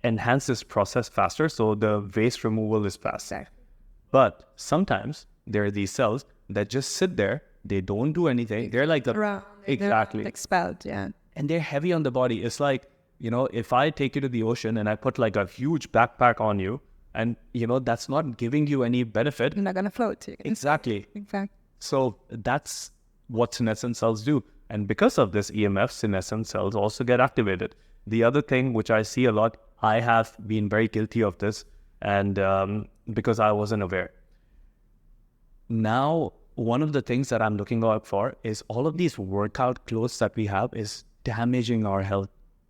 enhance this process faster, so the waste removal is fast. Exactly. But sometimes there are these cells that just sit there, they don't do anything. They're like They're expelled, yeah. And they're heavy on the body. It's like, if I take you to the ocean and I put like a huge backpack on you, and that's not giving you any benefit. You're not gonna float. Exactly. Exactly. So that's what senescent cells do. And because of this EMF, senescent cells also get activated. The other thing which I see a lot, I have been very guilty of this, and because I wasn't aware. Now, one of the things that I'm looking out for is all of these workout clothes that we have is damaging our health.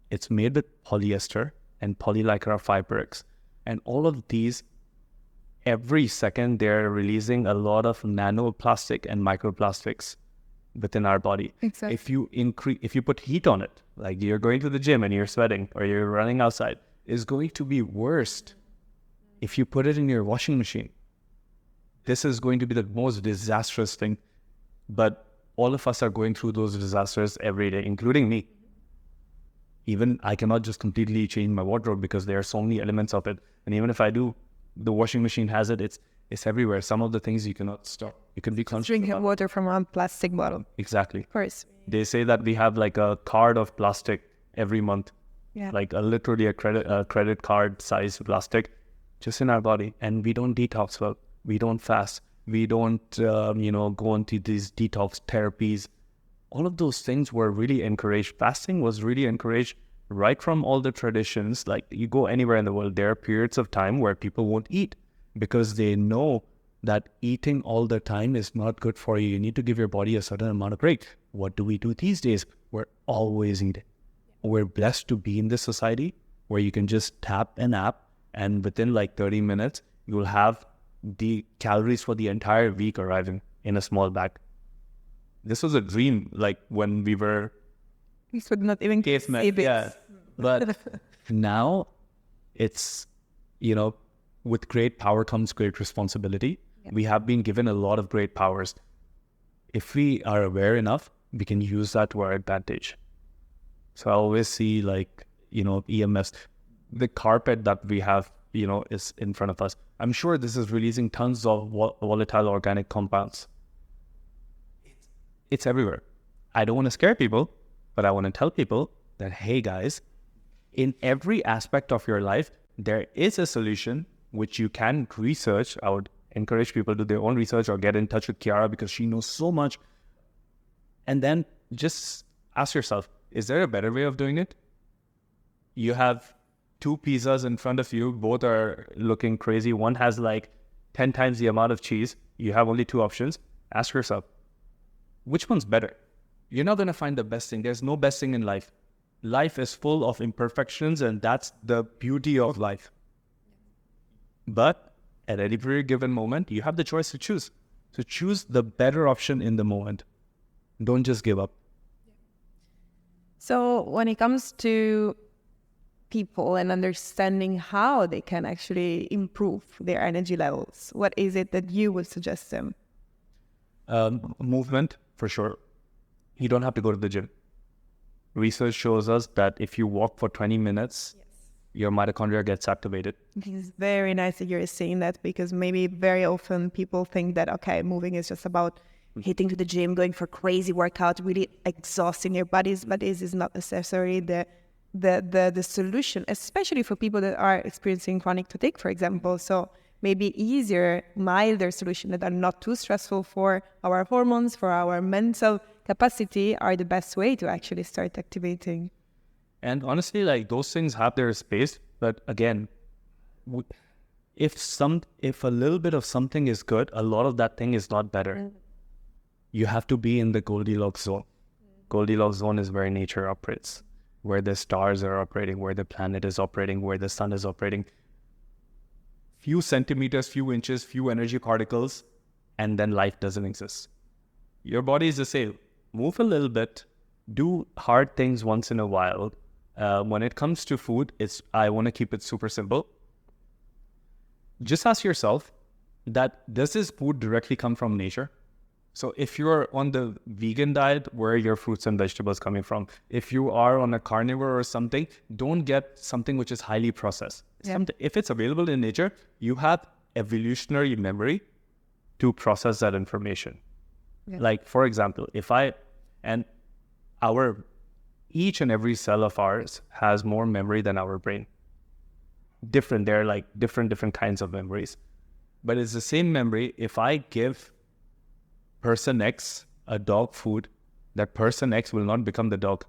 It's made with polyester and polylycra fabrics. And all of these, every second, they're releasing a lot of nanoplastic and microplastics within our body. Exactly. If you put heat on it, like you're going to the gym and you're sweating or you're running outside, it's going to be worse if you put it in your washing machine. This is going to be the most disastrous thing. But all of us are going through those disasters every day, including me. Even I cannot just completely change my wardrobe because there are so many elements of it. And even if I do, the washing machine has it. It's everywhere. Some of the things you cannot stop. You can be conscious Drinking about. water from a plastic bottle. Exactly. Of course. They say that we have like a card of plastic every month, Yeah. like literally a credit card size plastic just in our body. And we don't detox well. We don't fast. We don't, go into these detox therapies. All of those things were really encouraged. Fasting was really encouraged right from all the traditions. Like you go anywhere in the world, there are periods of time where people won't eat because they know that eating all the time is not good for you. You need to give your body a certain amount of break. What do we do these days? We're always eating. We're blessed to be in this society where you can just tap an app and within like 30 minutes, you'll have the calories for the entire week arriving in a small bag. This was a dream, like when we were This would not even cavemen. save it. Yeah. But now it's, with great power comes great responsibility. Yeah. We have been given a lot of great powers. If we are aware enough, we can use that to our advantage. So I always see EMFs, the carpet that we have, is in front of us. I'm sure this is releasing tons of volatile organic compounds. It's everywhere. I don't want to scare people, but I want to tell people that, hey guys, in every aspect of your life, there is a solution which you can research. I would encourage people to do their own research or get in touch with Chiara because she knows so much. And then just ask yourself, is there a better way of doing it? You have 2 pizzas in front of you. Both are looking crazy. One has like 10 times the amount of cheese. You have only 2 options. Ask yourself, which one's better? You're not going to find the best thing. There's no best thing in life. Life is full of imperfections, and that's the beauty of life. But at any very given moment, you have the choice to choose. So choose the better option in the moment. Don't just give up. So when it comes to people and understanding how they can actually improve their energy levels, what is it that you would suggest them? Movement, for sure. You don't have to go to the gym. Research shows us that if you walk for 20 minutes, your mitochondria gets activated. It's very nice that you're saying that because maybe very often people think that, okay, moving is just about hitting to the gym, going for crazy workout, really exhausting your bodies, but this is not necessarily the solution, especially for people that are experiencing chronic fatigue, for example. So maybe easier, milder solutions that are not too stressful for our hormones, for our mental capacity are the best way to actually start activating. And honestly, those things have their space, but again, if a little bit of something is good, a lot of that thing is not better. You have to be in the Goldilocks zone. Goldilocks zone is where nature operates, where the stars are operating, where the planet is operating, where the sun is operating. Few centimeters, few inches, few energy particles, and then life doesn't exist. Your body is the same. Move a little bit, do hard things once in a while. When it comes to food, I want to keep it super simple. Just ask yourself does this food directly come from nature? So if you're on the vegan diet, where are your fruits and vegetables coming from? If you are on a carnivore or something, don't get something which is highly processed. Yeah. If it's available in nature, you have evolutionary memory to process that information. Yeah. Like, for example, each and every cell of ours has more memory than our brain. They're like different kinds of memories. But it's the same memory. If I give person X a dog food, that person X will not become the dog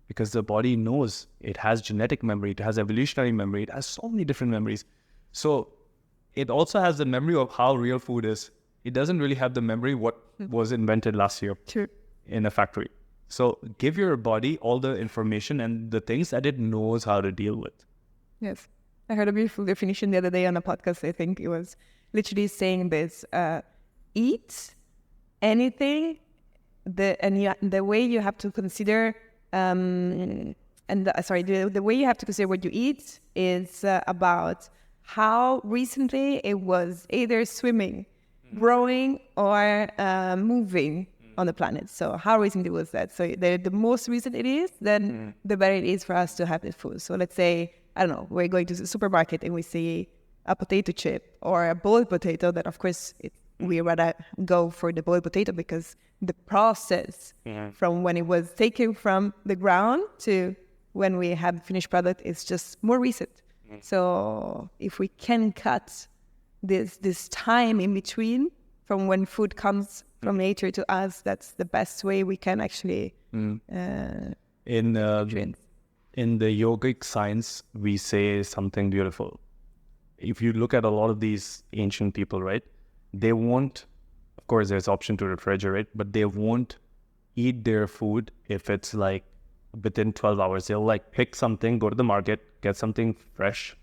because the body knows it has genetic memory, it has evolutionary memory, it has so many different memories. So it also has the memory of how real food is. It doesn't really have the memory what was invented last year in a factory. So give your body all the information and the things that it knows how to deal with. Yes. I heard a beautiful definition the other day on a podcast. I think it was literally saying this, eat anything, the way you have to consider, the way you have to consider what you eat is about how recently it was either swimming, growing, or moving on the planet. So how recently was that? So the most recent it is, then the better it is for us to have this food. So let's say, I don't know, we're going to the supermarket and we see a potato chip or a boiled potato, then of course we rather go for the boiled potato because the process from when it was taken from the ground to when we have the finished product is just more recent. So if we can cut this time in between from when food comes from nature to us, that's the best way we can actually in the yogic science, we say something beautiful. If you look at a lot of these ancient people, right, they won't, of course there's option to refrigerate, but they won't eat their food if it's like within 12 hours. They'll like pick something, go to the market, get something fresh,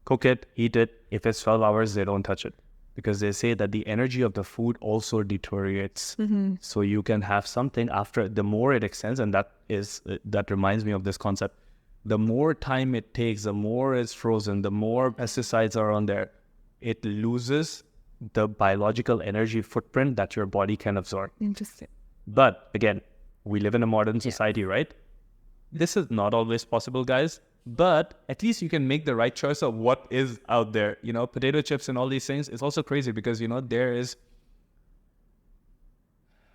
cook it, eat it. If it's 12 hours, they don't touch it, because they say that the energy of the food also deteriorates. So you can have something after, the more it extends, and that reminds me of this concept. The more time it takes, the more it's frozen, the more pesticides are on there, it loses the biological energy footprint that your body can absorb. Interesting. But again, we live in a modern society, right? This is not always possible, guys. But at least you can make the right choice of what is out there. You know, potato chips and all these things. It's also crazy because, you know, there is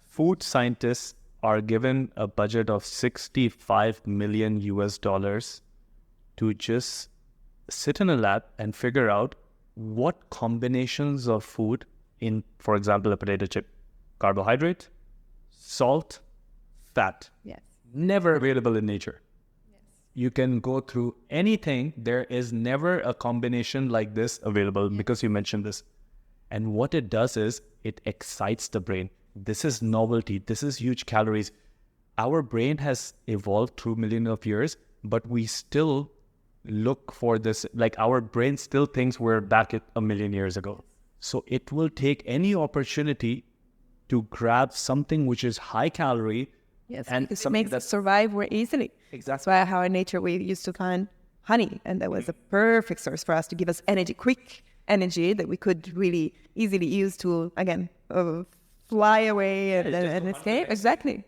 food scientists are given a budget of 65 million US dollars to just sit in a lab and figure out what combinations of food in, for example, a potato chip, carbohydrate, salt, fat, never available in nature. You can go through anything. There is never a combination like this available because you mentioned this. And what it does is it excites the brain. This is novelty. This is huge calories. Our brain has evolved through millions of years, but we still look for this. Like our brain still thinks we're back at a million years ago. So it will take any opportunity to grab something which is high calorie. Yes, and because it makes us survive more easily. Exactly. That's why how in nature we used to find honey, and that was a perfect source for us to give us energy, quick energy that we could really easily use to, again, fly away and escape. Exactly.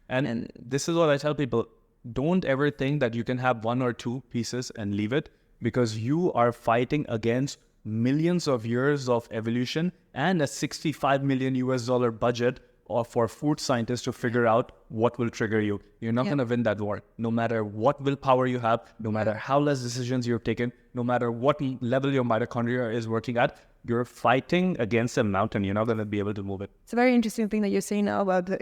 And this is what I tell people. Don't ever think that you can have one or two pieces and leave it, because you are fighting against millions of years of evolution and a 65 million US dollar budget for food scientists to figure out what will trigger you. You're not going to win that war. No matter what willpower you have, no matter how less decisions you've taken, no matter what level your mitochondria is working at, you're fighting against a mountain. You're not going to be able to move it. It's a very interesting thing that you're saying now about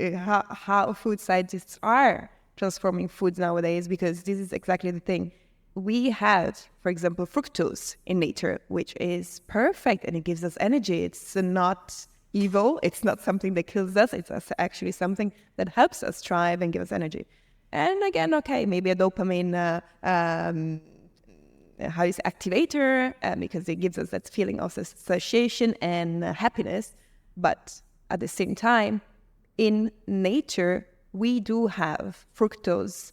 how food scientists are transforming foods nowadays, because this is exactly the thing. We have, for example, fructose in nature, which is perfect and it gives us energy. It's not evil. It's not something that kills us. It's actually something that helps us thrive and give us energy. And again, okay, maybe a dopamine activator, because it gives us that feeling of satiation and happiness. But at the same time, in nature, we do have fructose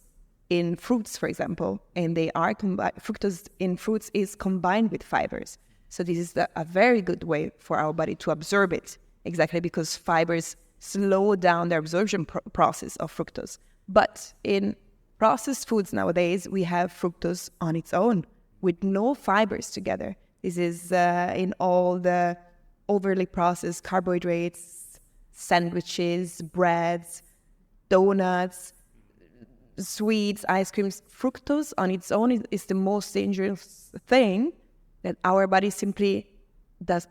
in fruits, for example, and they are fructose in fruits is combined with fibers. So this is a very good way for our body to absorb it, exactly because fibers slow down the absorption process of fructose. But in processed foods nowadays, we have fructose on its own with no fibers together. This is in all the overly processed carbohydrates, sandwiches, breads, donuts, sweets, ice creams. Fructose on its own is the most dangerous thing that our body simply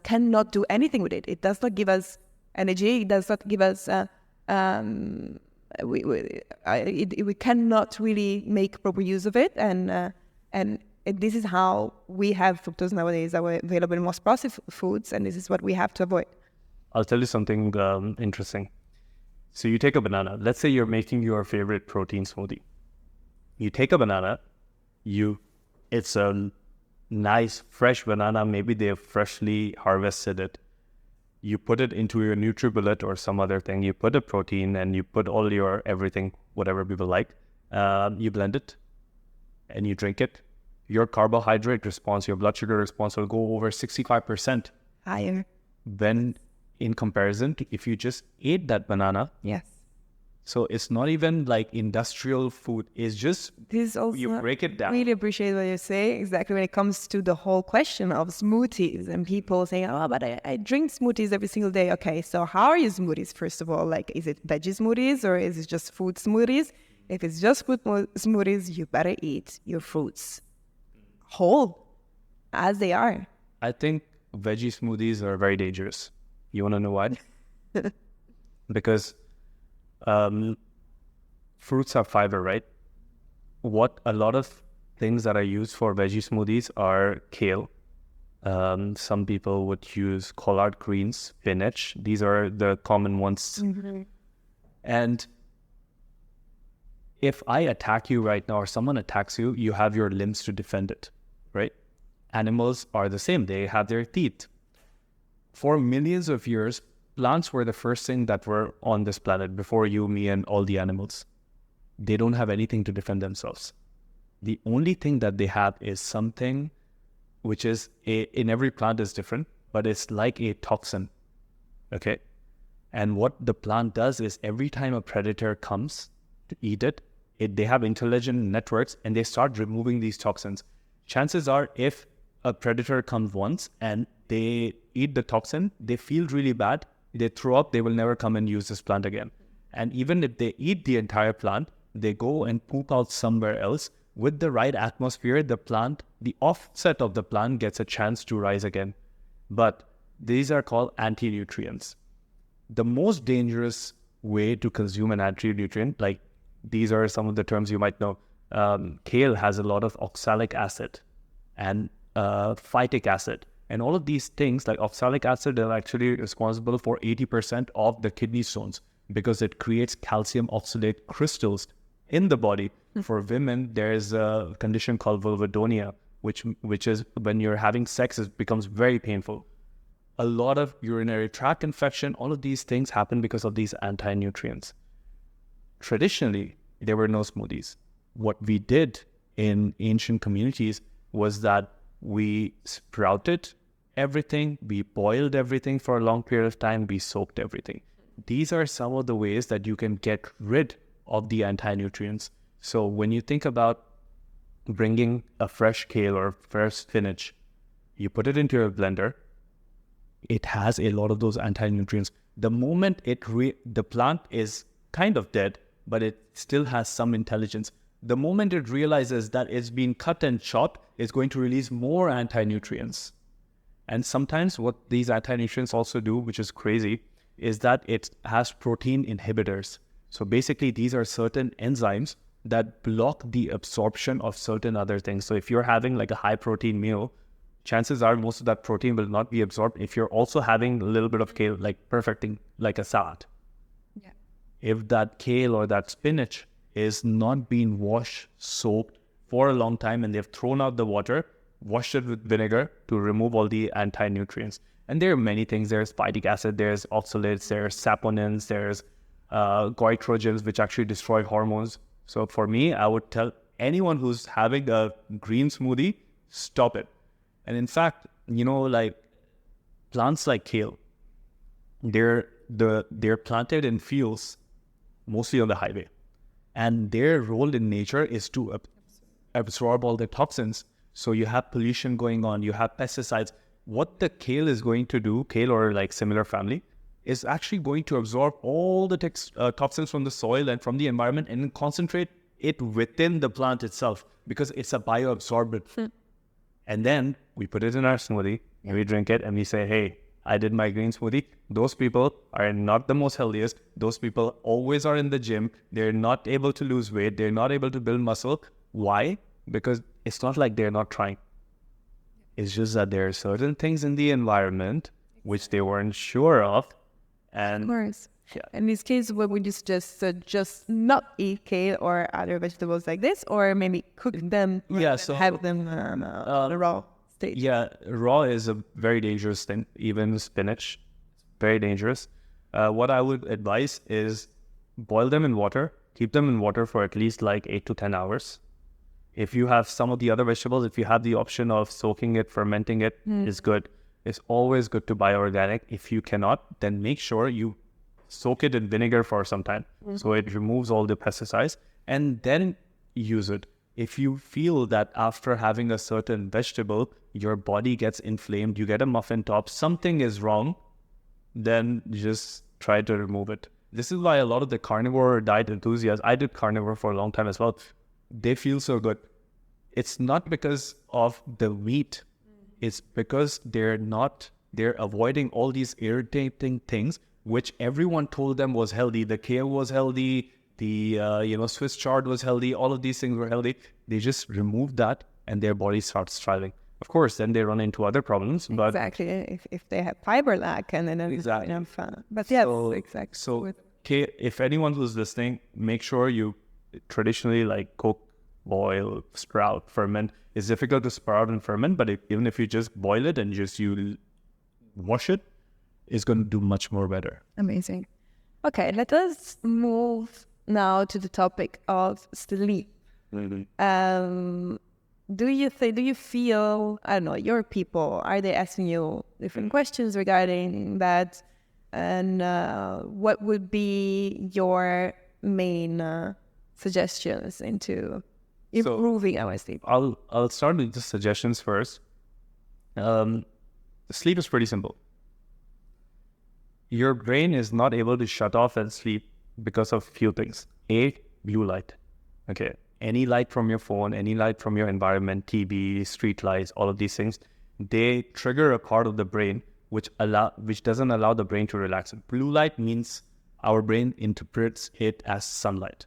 cannot do anything with it. It does not give us energy. It does not give us. We cannot really make proper use of it, and this is how we have fructose nowadays available in most processed foods, and this is what we have to avoid. I'll tell you something interesting. So you take a banana. Let's say you're making your favorite protein smoothie. You take a banana. It's a nice fresh banana. Maybe they have freshly harvested it. You put it into your NutriBullet or some other thing. You put a protein and you put all your everything, whatever people like. You blend it and you drink it. Your carbohydrate response, your blood sugar response will go over 65% higher. Then in comparison to if you just ate that banana. Yes. So it's not even like industrial food. It's just, This also, you break it down. really appreciate what you say. Exactly when it comes to the whole question of smoothies and people saying, oh, but I drink smoothies every single day. Okay, so how are your smoothies, first of all? Like, is it veggie smoothies or is it just food smoothies? If it's just food smoothies, you better eat your fruits whole as they are. I think veggie smoothies are very dangerous. You want to know why? Because fruits are fiber, right? What a lot of things that are used for veggie smoothies are kale. Some people would use collard greens, spinach. These are the common ones. And if I attack you right now or someone attacks you, you have your limbs to defend it, right? Animals are the same. They have their teeth. For millions of years, plants were the first thing that were on this planet before you, me, and all the animals. They don't have anything to defend themselves. The only thing that they have is something which is, in every plant is different, but it's like a toxin, okay? And what the plant does is every time a predator comes to eat it, they have intelligent networks and they start removing these toxins. Chances are, if a predator comes once and they eat the toxin, they feel really bad, they throw up, they will never come and use this plant again. And even if they eat the entire plant, they go and poop out somewhere else. With the right atmosphere, the plant, the offset of the plant gets a chance to rise again. But these are called anti-nutrients. The most dangerous way to consume an anti-nutrient, like these are some of the terms you might know. Kale has a lot of oxalic acid and phytic acid. And all of these things, like oxalic acid, are actually responsible for 80% of the kidney stones because it creates calcium oxalate crystals in the body. For women, there's a condition called vulvodynia, which is when you're having sex, it becomes very painful. A lot of urinary tract infection, all of these things happen because of these anti-nutrients. Traditionally, there were no smoothies. What we did in ancient communities was that we sprouted everything, we boiled everything for a long period of time, we soaked everything. These are some of the ways that you can get rid of the anti-nutrients. So when you think about bringing a fresh kale or fresh spinach, you put it into your blender, it has a lot of those anti-nutrients. The moment the plant is kind of dead, but it still has some intelligence. The moment it realizes that it's been cut and chopped, it's going to release more anti-nutrients. And sometimes what these anti-nutrients also do, which is crazy, is that it has protein inhibitors. So basically, these are certain enzymes that block the absorption of certain other things. So if you're having like a high protein meal, chances are most of that protein will not be absorbed if you're also having a little bit of kale, like perfecting like a salad. Yeah. If that kale or that spinach is not being washed, soaked for a long time, and they've thrown out the water, washed it with vinegar to remove all the anti-nutrients. And there are many things. There's phytic acid, there's oxalates, there's saponins, there's goitrogens, which actually destroy hormones. So for me, I would tell anyone who's having a green smoothie, stop it. And in fact, like plants like kale, they're planted in fields, mostly on the highway. And their role in nature is to absorb all the toxins. So you have pollution going on, you have pesticides. What the kale is going to do, kale or like similar family, is actually going to absorb all the toxins from the soil and from the environment and concentrate it within the plant itself because it's a bioabsorbent. And then we put it in our smoothie and we drink it and we say, hey, I did my green smoothie. Those people are not the most healthiest. Those people always are in the gym. They're not able to lose weight. They're not able to build muscle. Why? Because it's not like they're not trying. It's just that there are certain things in the environment which they weren't sure of. And of course. Yeah. In this case, what would you just not eat kale or other vegetables like this, or maybe cook them? Yeah, so have them on a raw state. Yeah, raw is a very dangerous thing. Even spinach, very dangerous. What I would advise is boil them in water. Keep them in water for at least like 8 to 10 hours. If you have some of the other vegetables, if you have the option of soaking it, fermenting it, is good. It's always good to buy organic. If you cannot, then make sure you soak it in vinegar for some time. So it removes all the pesticides and then use it. If you feel that after having a certain vegetable, your body gets inflamed, you get a muffin top, something is wrong, then just try to remove it. This is why a lot of the carnivore diet enthusiasts, I did carnivore for a long time as well, they feel so good. It's not because of the meat. It's because they're avoiding all these irritating things, which everyone told them was healthy. The kale was healthy, the Swiss chard was healthy, all of these things were healthy. They just remove that and their body starts thriving. Of course, then they run into other problems. But exactly, if they have fiber lack and then exactly. But yes, So, exactly. So if anyone who's listening, make sure you traditionally like cook, boil, sprout, ferment. It's difficult to sprout and ferment, but even if you just boil it and just you wash it, it's going to do much more better. Amazing. Okay, let us move now to the topic of sleep. Mm-hmm. Do you feel, I don't know, your people, are they asking you different questions regarding that? And what would be your main suggestions into improving our sleep? I'll start with the suggestions first. Sleep is pretty simple. Your brain is not able to shut off and sleep because of few things. A, blue light. Okay. Any light from your phone, any light from your environment, TV, street lights, all of these things, they trigger a part of the brain which doesn't allow the brain to relax. Blue light means our brain interprets it as sunlight.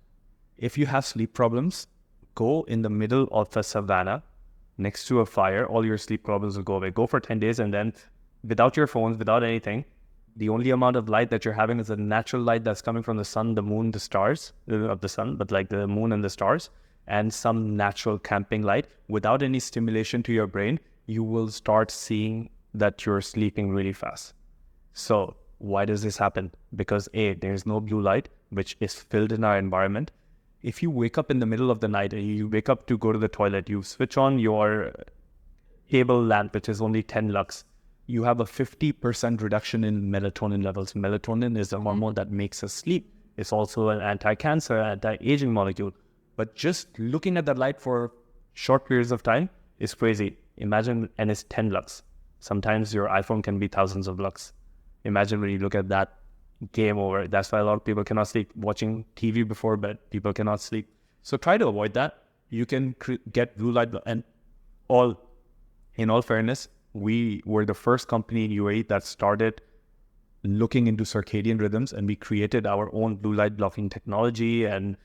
If you have sleep problems, go in the middle of a savanna next to a fire, all your sleep problems will go away. Go for 10 days and then without your phones, without anything, the only amount of light that you're having is the natural light that's coming from the sun, the moon, the stars of the sun, but like the moon and the stars, and some natural camping light. Without any stimulation to your brain, you will start seeing that you're sleeping really fast. So why does this happen? Because A, there's no blue light, which is filled in our environment. If you wake up in the middle of the night and you wake up to go to the toilet, you switch on your table lamp, which is only 10 lux. You have a 50% reduction in melatonin levels. Melatonin is a hormone that makes us sleep. It's also an anti-cancer, anti-aging molecule. But just looking at that light for short periods of time is crazy. Imagine, and it's 10 lux. Sometimes your iPhone can be thousands of lux. Imagine when you look at that, game over. That's why a lot of people cannot sleep. Watching TV before bed, people cannot sleep. So try to avoid that. You can get blue light. And in all fairness, we were the first company in UAE that started looking into circadian rhythms, and we created our own blue light blocking technology. And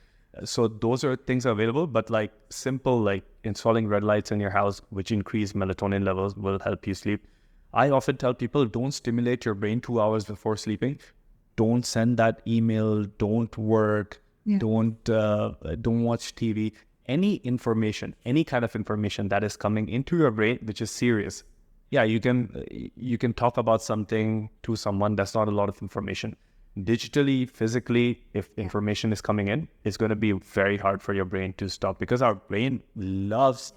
so those are things available, but like simple, like installing red lights in your house, which increase melatonin levels, will help you sleep. I often tell people, don't stimulate your brain 2 hours before sleeping. Don't send that email, don't work, don't watch TV. Any information, any kind of information that is coming into your brain, which is serious. Yeah, you can talk about something to someone. That's not a lot of information. Digitally, physically, if information is coming in, it's going to be very hard for your brain to stop, because our brain loves.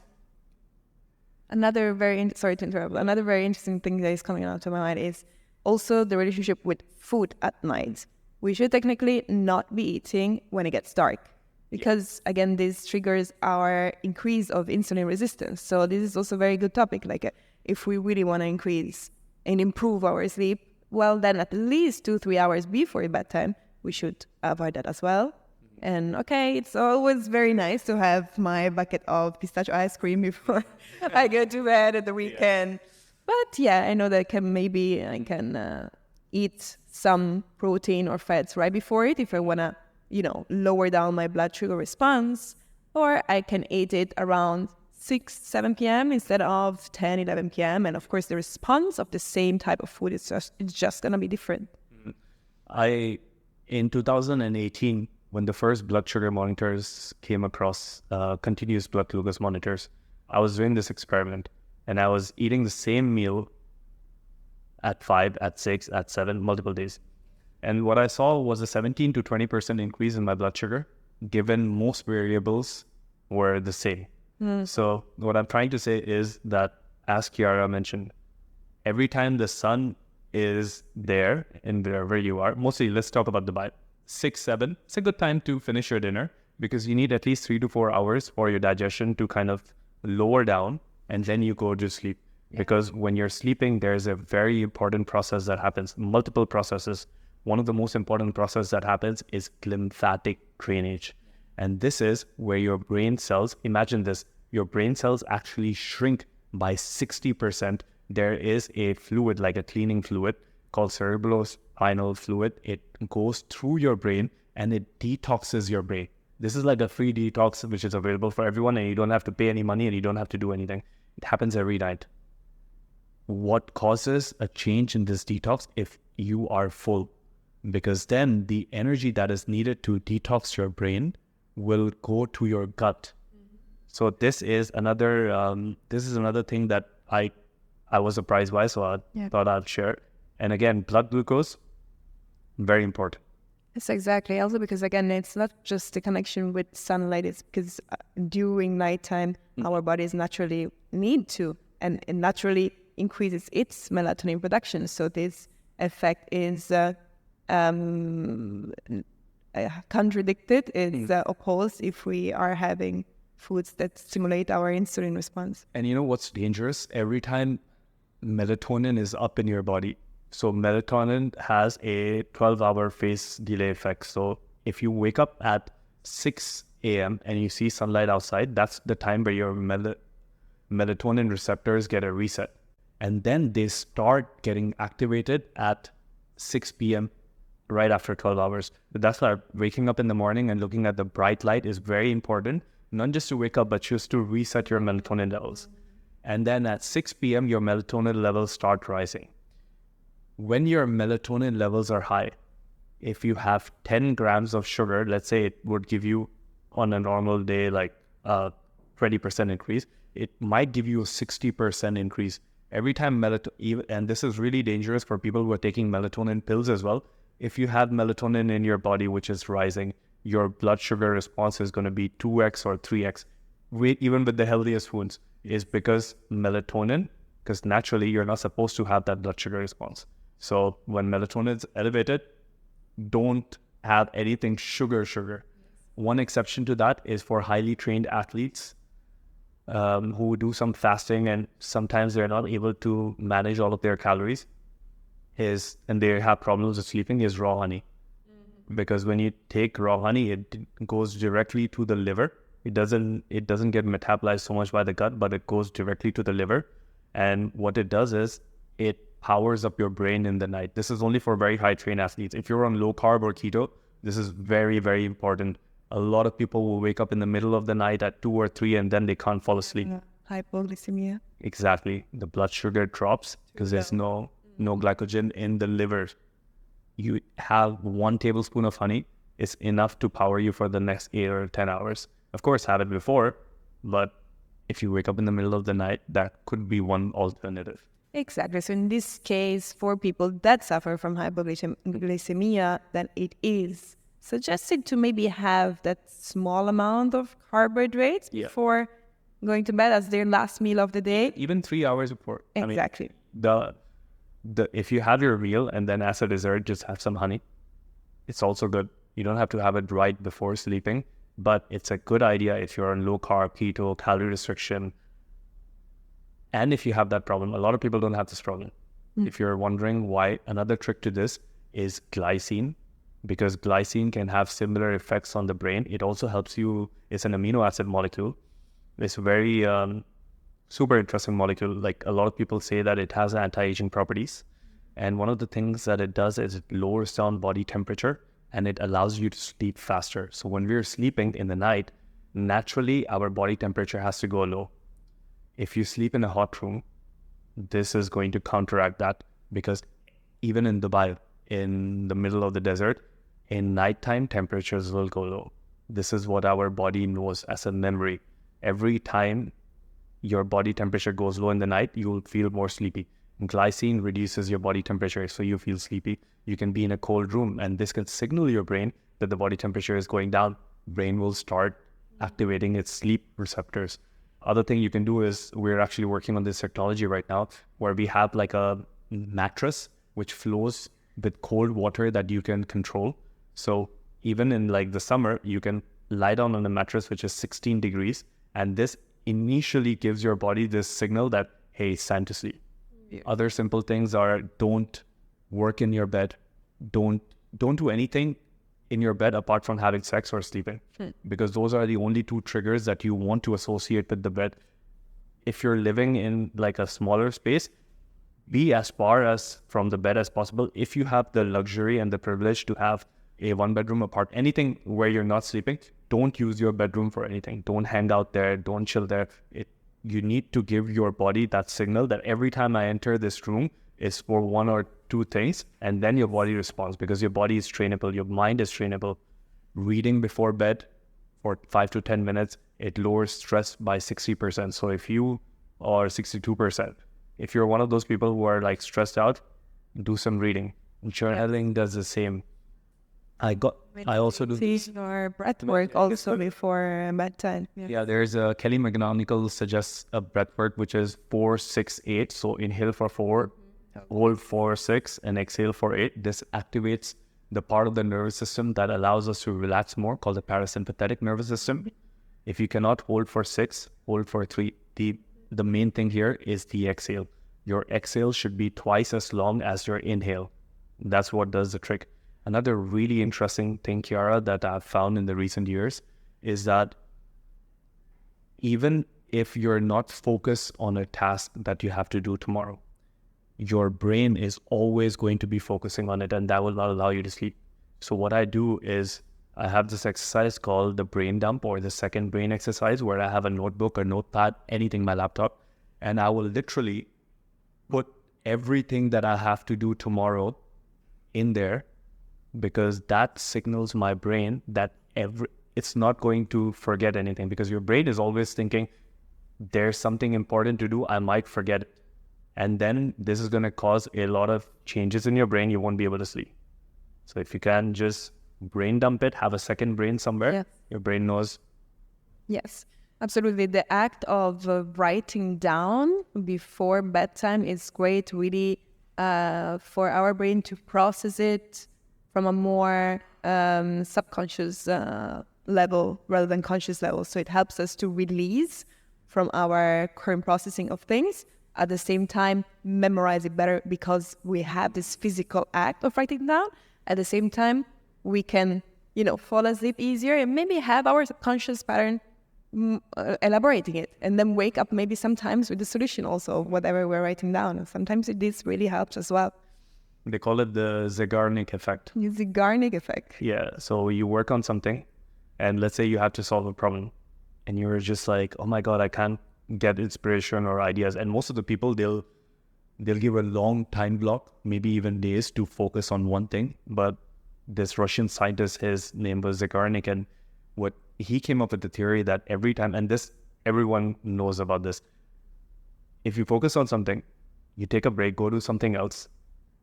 Sorry to interrupt. Another very interesting thing that is coming out to my mind is also the relationship with food at night. We should technically not be eating when it gets dark, because again, this triggers our increase of insulin resistance. So this is also a very good topic. Like if we really want to increase and improve our sleep, well, then at least 2-3 hours before bedtime, we should avoid that as well. And okay, it's always very nice to have my bucket of pistachio ice cream before I go to bed at the weekend. But yeah, I know that I can eat some protein or fats right before it if I want to, lower down my blood sugar response. Or I can eat it around 6-7 p.m. instead of 10-11 p.m. And of course, the response of the same type of food it's just going to be different. In 2018, when the first blood sugar monitors came across, continuous blood glucose monitors, I was doing this experiment, and I was eating the same meal at 5, at 6, at 7, multiple days. And what I saw was a 17 to 20% increase in my blood sugar, given most variables were the same. So what I'm trying to say is that, as Chiara mentioned, every time the sun is there in wherever you are. Mostly, let's talk about Dubai. 6, 7, it's a good time to finish your dinner because you need at least 3 to 4 hours for your digestion to kind of lower down, and then you go to sleep. Because when you're sleeping, there's a very important process that happens, multiple processes. One of the most important processes that happens is lymphatic drainage. And this is where your brain cells, imagine this, your brain cells actually shrink by 60%. There is a fluid, like a cleaning fluid called cerebrospinal fluid. It goes through your brain and it detoxes your brain. This is like a free detox, which is available for everyone, and you don't have to pay any money and you don't have to do anything. It happens every night. What causes a change in this detox? If you are full, because then the energy that is needed to detox your brain will go to your gut. So this is another thing that I was surprised by, so I thought I'd share. And again, blood glucose, very important. Yes, exactly. Also because, again, it's not just the connection with sunlight. It's because during nighttime, our bodies naturally need to and naturally increases its melatonin production. So this effect is contradicted, is opposed if we are having foods that stimulate our insulin response. And you know what's dangerous? Every time melatonin is up in your body, so melatonin has a 12-hour phase delay effect. So if you wake up at 6 a.m. and you see sunlight outside, that's the time where your melatonin receptors get a reset. And then they start getting activated at 6 p.m. right after 12 hours. But that's why waking up in the morning and looking at the bright light is very important, not just to wake up, but just to reset your melatonin levels. And then at 6 p.m., your melatonin levels start rising. When your melatonin levels are high, if you have 10 grams of sugar, let's say it would give you on a normal day like a 20% increase, it might give you a 60% increase. Every time and this is really dangerous for people who are taking melatonin pills as well. If you have melatonin in your body, which is rising, your blood sugar response is going to be 2x or 3x, even with the healthiest foods, is because melatonin, because naturally you're not supposed to have that blood sugar response. So when melatonin is elevated, don't have anything sugar. One exception to that is for highly trained athletes who do some fasting and sometimes they're not able to manage all of their calories, and they have problems with sleeping, is raw honey. Because when you take raw honey, it goes directly to the liver. It doesn't get metabolized so much by the gut, but it goes directly to the liver. And what it does is it powers up your brain in the night. This is only for very high trained athletes. If you're on low carb or keto, this is very, very important. A lot of people will wake up in the middle of the night at 2 or 3 and then they can't fall asleep. Hypoglycemia. Exactly. The blood sugar drops because there's no glycogen in the liver. You have 1 tablespoon of honey. It's enough to power you for the next 8 or 10 hours. Of course, have it before, but if you wake up in the middle of the night, that could be one alternative. Exactly. So in this case, for people that suffer from hypoglycemia, then it is suggested to maybe have that small amount of carbohydrates before going to bed as their last meal of the day. Even 3 hours before. Exactly. I mean, if you have your meal and then as a dessert, just have some honey. It's also good. You don't have to have it right before sleeping, but it's a good idea if you're on low carb, keto, calorie restriction. And if you have that problem, a lot of people don't have this problem. If you're wondering why, another trick to this is glycine, because glycine can have similar effects on the brain. It also helps you. It's an amino acid molecule. It's a very super interesting molecule. Like a lot of people say that it has anti-aging properties. And one of the things that it does is it lowers down body temperature and it allows you to sleep faster. So when we're sleeping in the night, naturally our body temperature has to go low. If you sleep in a hot room, this is going to counteract that, because even in Dubai, in the middle of the desert, in nighttime temperatures will go low. This is what our body knows as a memory. Every time your body temperature goes low in the night, you will feel more sleepy. Glycine reduces your body temperature, so you feel sleepy. You can be in a cold room and this can signal your brain that the body temperature is going down. Brain will start activating its sleep receptors. Other thing you can do is, we're actually working on this technology right now where we have like a mattress which flows with cold water that you can control. So even in like the summer, you can lie down on a mattress which is 16 degrees, and this initially gives your body this signal that, hey, it's time to sleep. Yeah. Other simple things are, don't work in your bed, don't do anything in your bed apart from having sex or sleeping, because those are the only two triggers that you want to associate with the bed. If you're living in like a smaller space, be as far as from the bed as possible. If you have the luxury and the privilege to have a 1-bedroom apart, anything where you're not sleeping, don't use your bedroom for anything. Don't hang out there, don't chill there. You need to give your body that signal that every time I enter this room is for one or two things, and then your body responds, because your body is trainable, your mind is trainable. Reading before bed for 5 to 10 minutes, it lowers stress by 60%. So if you are 62%, if you're one of those people who are like stressed out, do some reading. Journaling does the same. I also do your breath work also before bedtime. Yeah, there's Kelly McGonigal suggests a breath work which is 4-6-8. So inhale for 4, hold for 6, and exhale for 8. This activates the part of the nervous system that allows us to relax more, called the parasympathetic nervous system. If you cannot hold for 6, hold for 3. The main thing here is the exhale. Your exhale should be twice as long as your inhale. That's what does the trick. Another really interesting thing, Chiara, that I've found in the recent years is that even if you're not focused on a task that you have to do tomorrow, your brain is always going to be focusing on it, and that will not allow you to sleep. So what I do is I have this exercise called the brain dump, or the second brain exercise, where I have a notebook or notepad, anything, my laptop, and I will literally put everything that I have to do tomorrow in there, because that signals my brain that it's not going to forget anything, because your brain is always thinking there's something important to do, I might forget it. And then this is going to cause a lot of changes in your brain. You won't be able to sleep. So if you can just brain dump it, have a second brain somewhere, your brain knows. Yes, absolutely. The act of writing down before bedtime is great, really, for our brain to process it from a more subconscious level rather than conscious level. So it helps us to release from our current processing of things. At the same time, memorize it better, because we have this physical act of writing down. At the same time, we can, fall asleep easier and maybe have our subconscious pattern elaborating it, and then wake up maybe sometimes with the solution also, whatever we're writing down. And sometimes this really helps as well. They call it the Zeigarnik effect. The Zeigarnik effect. Yeah. So you work on something, and let's say you have to solve a problem, and you're just like, oh my God, I can't get inspiration or ideas. And most of the people, they'll give a long time block, maybe even days, to focus on one thing. But this Russian scientist, his name was Zeigarnik, and what he came up with the theory that every time, and this, everyone knows about this, if you focus on something, you take a break, go do something else,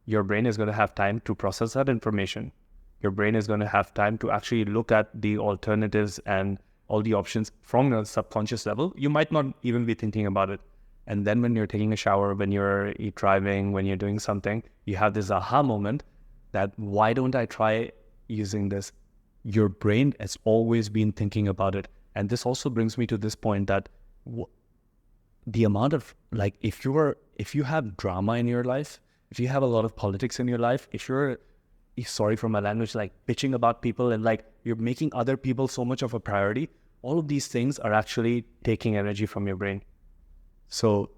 your brain is going to have time to process that information. Your brain is going to have time to actually look at the alternatives and all the options from a subconscious level. You might not even be thinking about it. And then when you're taking a shower, when you're driving, when you're doing something, you have this aha moment that, why don't I try using this? Your brain has always been thinking about it. And this also brings me to this point that the amount of, like, if you have drama in your life, if you have a lot of politics in your life, if you're, sorry for my language, like bitching about people, and like you're making other people so much of a priority, all of these things are actually taking energy from your brain. So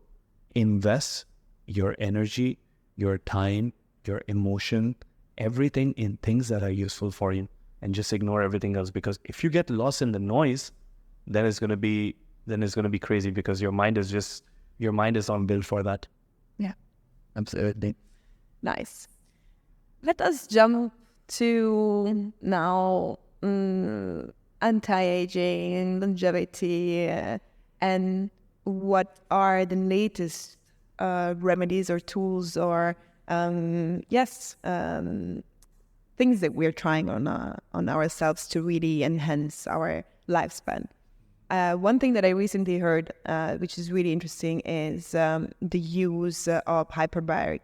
invest your energy, your time, your emotion, everything in things that are useful for you, and just ignore everything else. Because if you get lost in the noise, then it's going to be crazy, because your mind is on build for that. Yeah, absolutely. Nice. Let us jump to now anti-aging, longevity, and what are the latest remedies or tools or things that we're trying on ourselves to really enhance our lifespan. One thing that I recently heard, which is really interesting, is the use of hyperbaric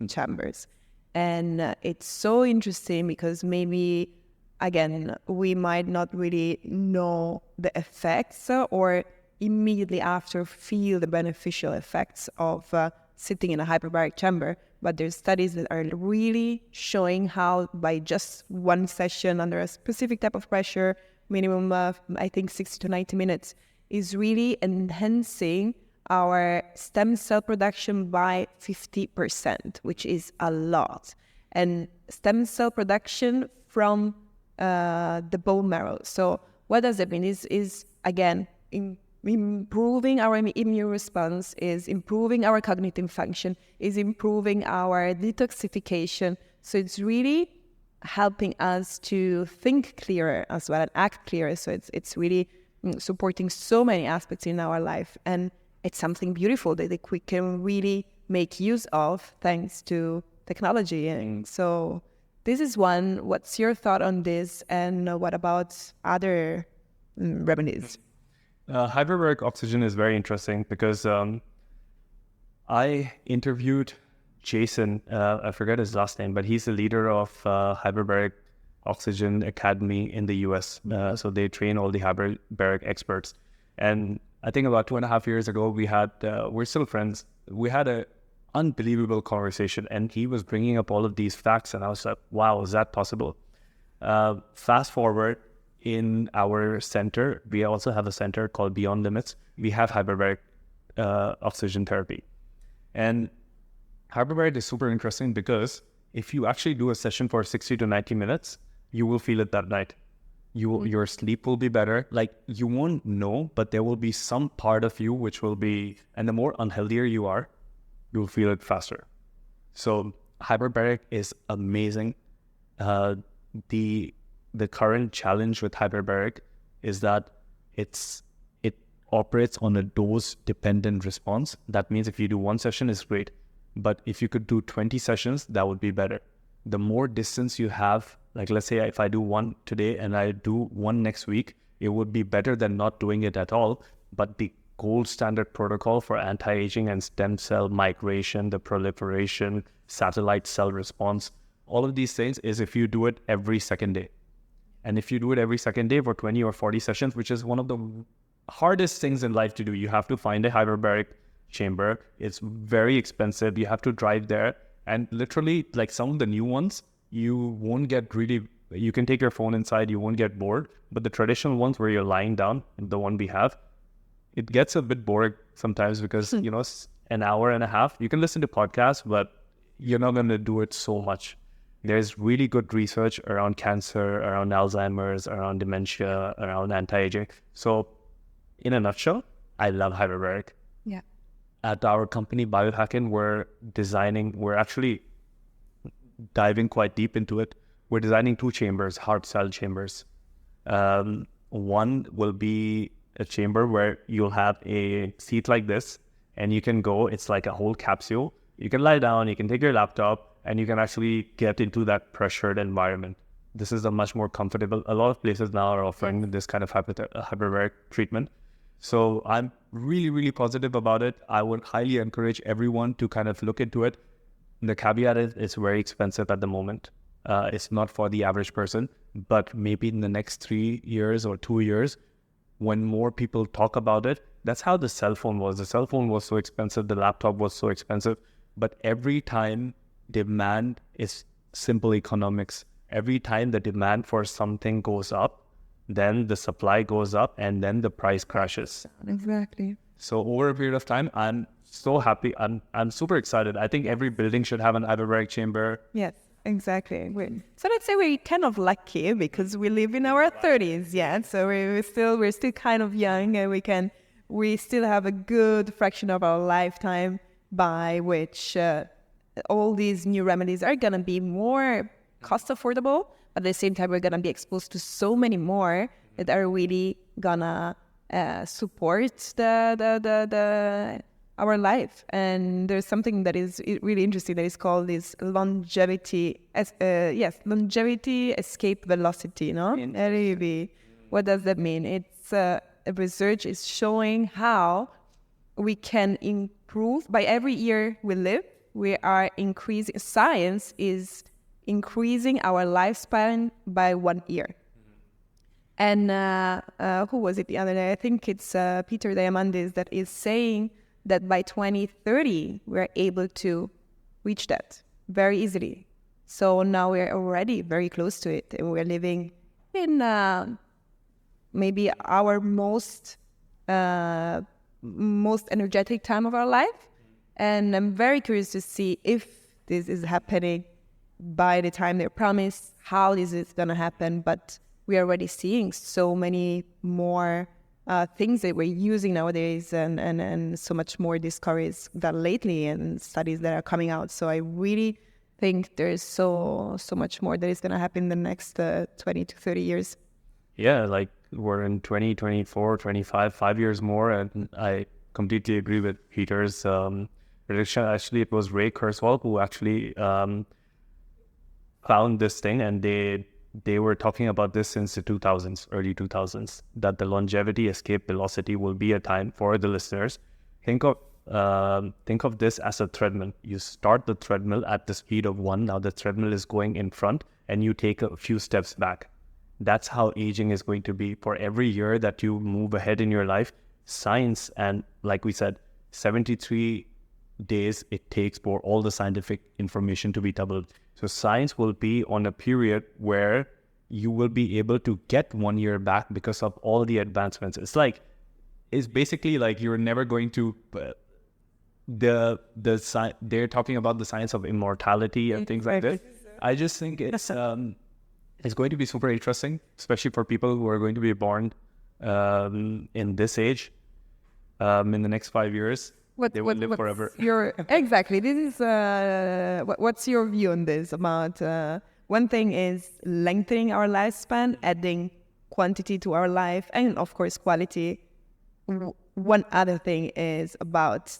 chambers. And it's so interesting because maybe, again, we might not really know the effects or immediately after feel the beneficial effects of sitting in a hyperbaric chamber. But there's studies that are really showing how by just one session under a specific type of pressure, minimum of, I think, 60 to 90 minutes, is really enhancing our stem cell production by 50%, which is a lot. And stem cell production from the bone marrow. So what does that mean? Is again, improving our immune response, is improving our cognitive function, is improving our detoxification. So it's really helping us to think clearer as well and act clearer. So it's really supporting so many aspects in our life. And it's something beautiful that we can really make use of thanks to technology. And so this is one. What's your thought on this? And what about other remedies? Hyperbaric oxygen is very interesting because I interviewed Jason, I forget his last name, but he's the leader of Hyperbaric Oxygen Academy in the US. So they train all the hyperbaric experts. And I think about 2.5 years ago, we're still friends. We had an unbelievable conversation and he was bringing up all of these facts and I was like, wow, is that possible? Fast forward, in our center, we also have a center called Beyond Limits. We have hyperbaric oxygen therapy. And hyperbaric is super interesting because if you actually do a session for 60 to 90 minutes, you will feel it that night. Your sleep will be better. Like you won't know, but there will be some part of you which will be, and the more unhealthier you are, you'll feel it faster. So hyperbaric is amazing. The current challenge with hyperbaric is that it operates on a dose-dependent response. That means if you do one session, it's great. But if you could do 20 sessions, that would be better. The more distance you have, like let's say if I do one today and I do one next week, it would be better than not doing it at all. But the gold standard protocol for anti-aging and stem cell migration, the proliferation, satellite cell response, all of these things is if you do it every second day. And if you do it every second day for 20 or 40 sessions, which is one of the hardest things in life to do, you have to find a hyperbaric chamber. It's very expensive. You have to drive there. And literally, like some of the new ones, you won't get really, you can take your phone inside, you won't get bored. But the traditional ones where you're lying down, the one we have, it gets a bit boring sometimes because, you know, an hour and a half, you can listen to podcasts, but you're not going to do it so much. There's really good research around cancer, around Alzheimer's, around dementia, around anti-aging. So in a nutshell, I love hyperbaric. Yeah. At our company, Biohacking, we're actually diving quite deep into it. We're designing 2 chambers, heart cell chambers. One will be a chamber where you'll have a seat like this and you can go, it's like a whole capsule. You can lie down, you can take your laptop, and you can actually get into that pressured environment. This is a much more comfortable, a lot of places now are offering this kind of hyperbaric treatment. So I'm really, really positive about it. I would highly encourage everyone to kind of look into it. The caveat is it's very expensive at the moment. It's not for the average person, but maybe in the next 3 years or 2 years, when more people talk about it, that's how the cell phone was. The cell phone was so expensive, the laptop was so expensive, but every time demand is simple economics. Every time the demand for something goes up, then the supply goes up and then the price crashes. Exactly. So over a period of time, I'm so happy. I'm super excited. I think every building should have an hyperbaric chamber. Yes, exactly. So let's say we're kind of lucky because we live in our 30s. Yeah. So we're still kind of young and we still have a good fraction of our lifetime by which all these new remedies are going to be more cost affordable, but at the same time, we're going to be exposed to so many more that are really going to support our life. And there's something that is really interesting that is called this longevity escape velocity, no? What does that mean? It's research is showing how we can improve by every year we live. we are increasing, science is increasing our lifespan by 1 year. And who was it the other day? I think it's Peter Diamandis that is saying that by 2030, we're able to reach that very easily. So now we're already very close to it. And we're living in maybe our most energetic time of our life. And I'm very curious to see if this is happening by the time they're promised, how this is going to happen. But we are already seeing so many more things that we're using nowadays, and so much more discoveries that lately and studies that are coming out. So I really think there's so much more that is going to happen in the next 20 to 30 years. Yeah, like we're in 2024, 25, 5 years more, and I completely agree with Peter's prediction. Actually, it was Ray Kurzweil who actually found this thing, and they were talking about this since the 2000s, early 2000s, that the longevity escape velocity will be a time for the listeners. Think of this as a treadmill. You start the treadmill at the speed of 1. Now the treadmill is going in front, and you take a few steps back. That's how aging is going to be. For every year that you move ahead in your life, science, and like we said, 73 days it takes for all the scientific information to be doubled. So science will be on a period where you will be able to get 1 year back because of all the advancements. It's basically like you're never going to they're talking about the science of immortality and things like this. I just think it's going to be super interesting, especially for people who are going to be born in this age. In the next 5 years, they will live forever. Exactly. This is what's your view on this? About one thing is lengthening our lifespan, adding quantity to our life, and of course quality. One other thing is about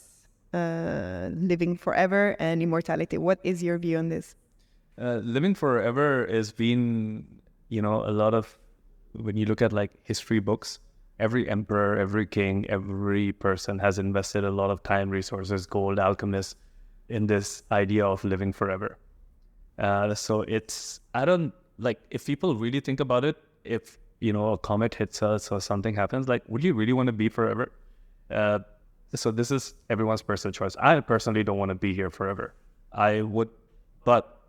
living forever and immortality. What is your view on this? Living forever has been, a lot of, when you look at like history books, every emperor, every king, every person has invested a lot of time, resources, gold, alchemists in this idea of living forever. So if people really think about it, if, a comet hits us or something happens, like, would you really want to be forever? So this is everyone's personal choice. I personally don't want to be here forever. But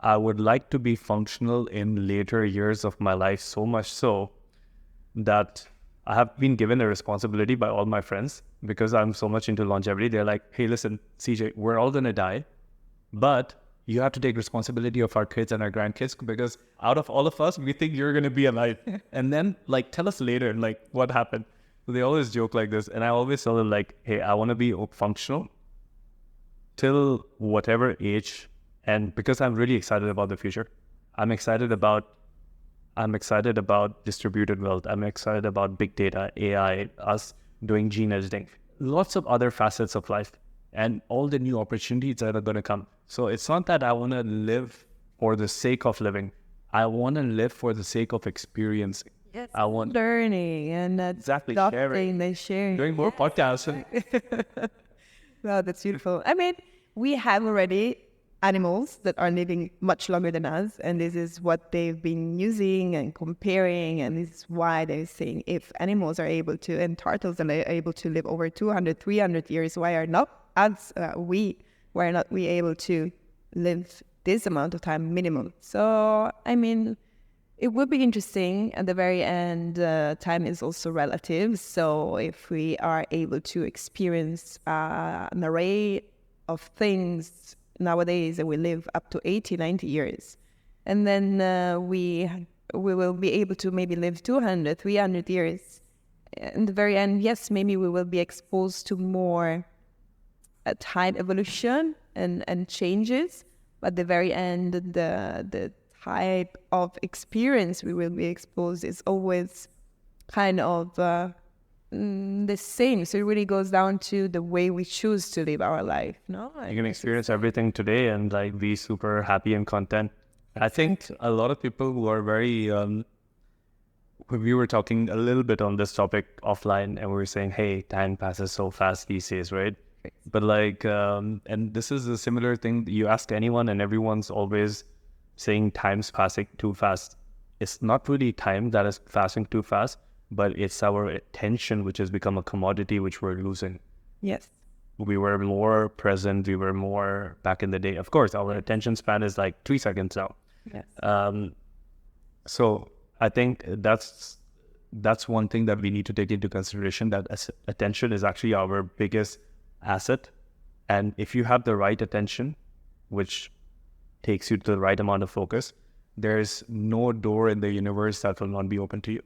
I would like to be functional in later years of my life, so much so that I have been given a responsibility by all my friends because I'm so much into longevity. They're like, hey, listen, CJ, we're all going to die, but you have to take responsibility of our kids and our grandkids because out of all of us, we think you're going to be alive. And then tell us later, what happened. So they always joke like this. And I always tell them hey, I want to be functional till whatever age. And because I'm really excited about the future, I'm excited about distributed wealth. I'm excited about big data, AI, us doing gene editing, lots of other facets of life, and all the new opportunities that are going to come. So it's not that I want to live for the sake of living. I want to live for the sake of experiencing. Yes, I want learning and exactly sharing, doing more podcasts. Wow, that's beautiful. I mean, we have already animals that are living much longer than us, and this is what they've been using and comparing, and this is why they're saying if animals are able to, and turtles are able to live over 200, 300 years, why are not we able to live this amount of time minimum? So, I mean, it would be interesting at the very end. Time is also relative, so if we are able to experience an array of things nowadays, and we live up to 80, 90 years. And then we will be able to maybe live 200, 300 years. In the very end, yes, maybe we will be exposed to more time evolution and changes. But at the very end, the type of experience we will be exposed is always kind of the same. So it really goes down to the way we choose to live our life. No, you can experience everything today and be super happy and content. I think a lot of people who are very we were talking a little bit on this topic offline, and we were saying, hey, time passes so fast these days, right? But like, and this is a similar thing. You ask anyone and everyone's always saying time's passing too fast. It's not really time that is passing too fast, but it's our attention which has become a commodity which we're losing. Yes. We were more present. We were more back in the day. Of course, our attention span is like 3 seconds now. Yes. So I think that's one thing that we need to take into consideration, that attention is actually our biggest asset. And if you have the right attention, which takes you to the right amount of focus, there's no door in the universe that will not be open to you.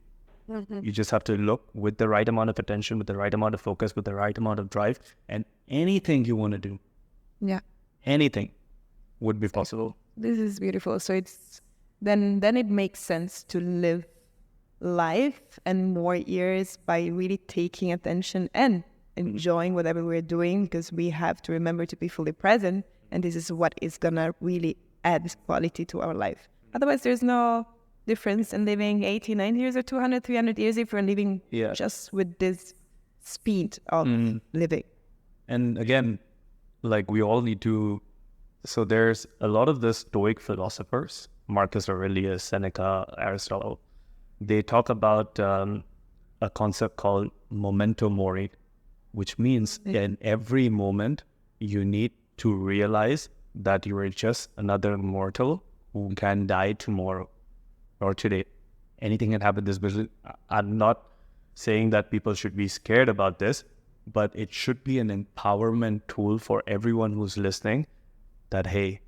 You just have to look with the right amount of attention, with the right amount of focus, with the right amount of drive, and anything you want to do, anything would be possible. This is beautiful. So it's then it makes sense to live life and more years by really taking attention and enjoying whatever we're doing, because we have to remember to be fully present, and this is what is gonna really add quality to our life. Otherwise, there's no difference in living 80, 90 years or 200, 300 years if we're living just with this speed of living. And again, like we all need to, so there's a lot of the Stoic philosophers, Marcus Aurelius, Seneca, Aristotle, they talk about a concept called memento mori, which means in every moment you need to realize that you are just another mortal who can die tomorrow or today. Anything can happen this business. I'm not saying that people should be scared about this, but it should be an empowerment tool for everyone who's listening that, hey,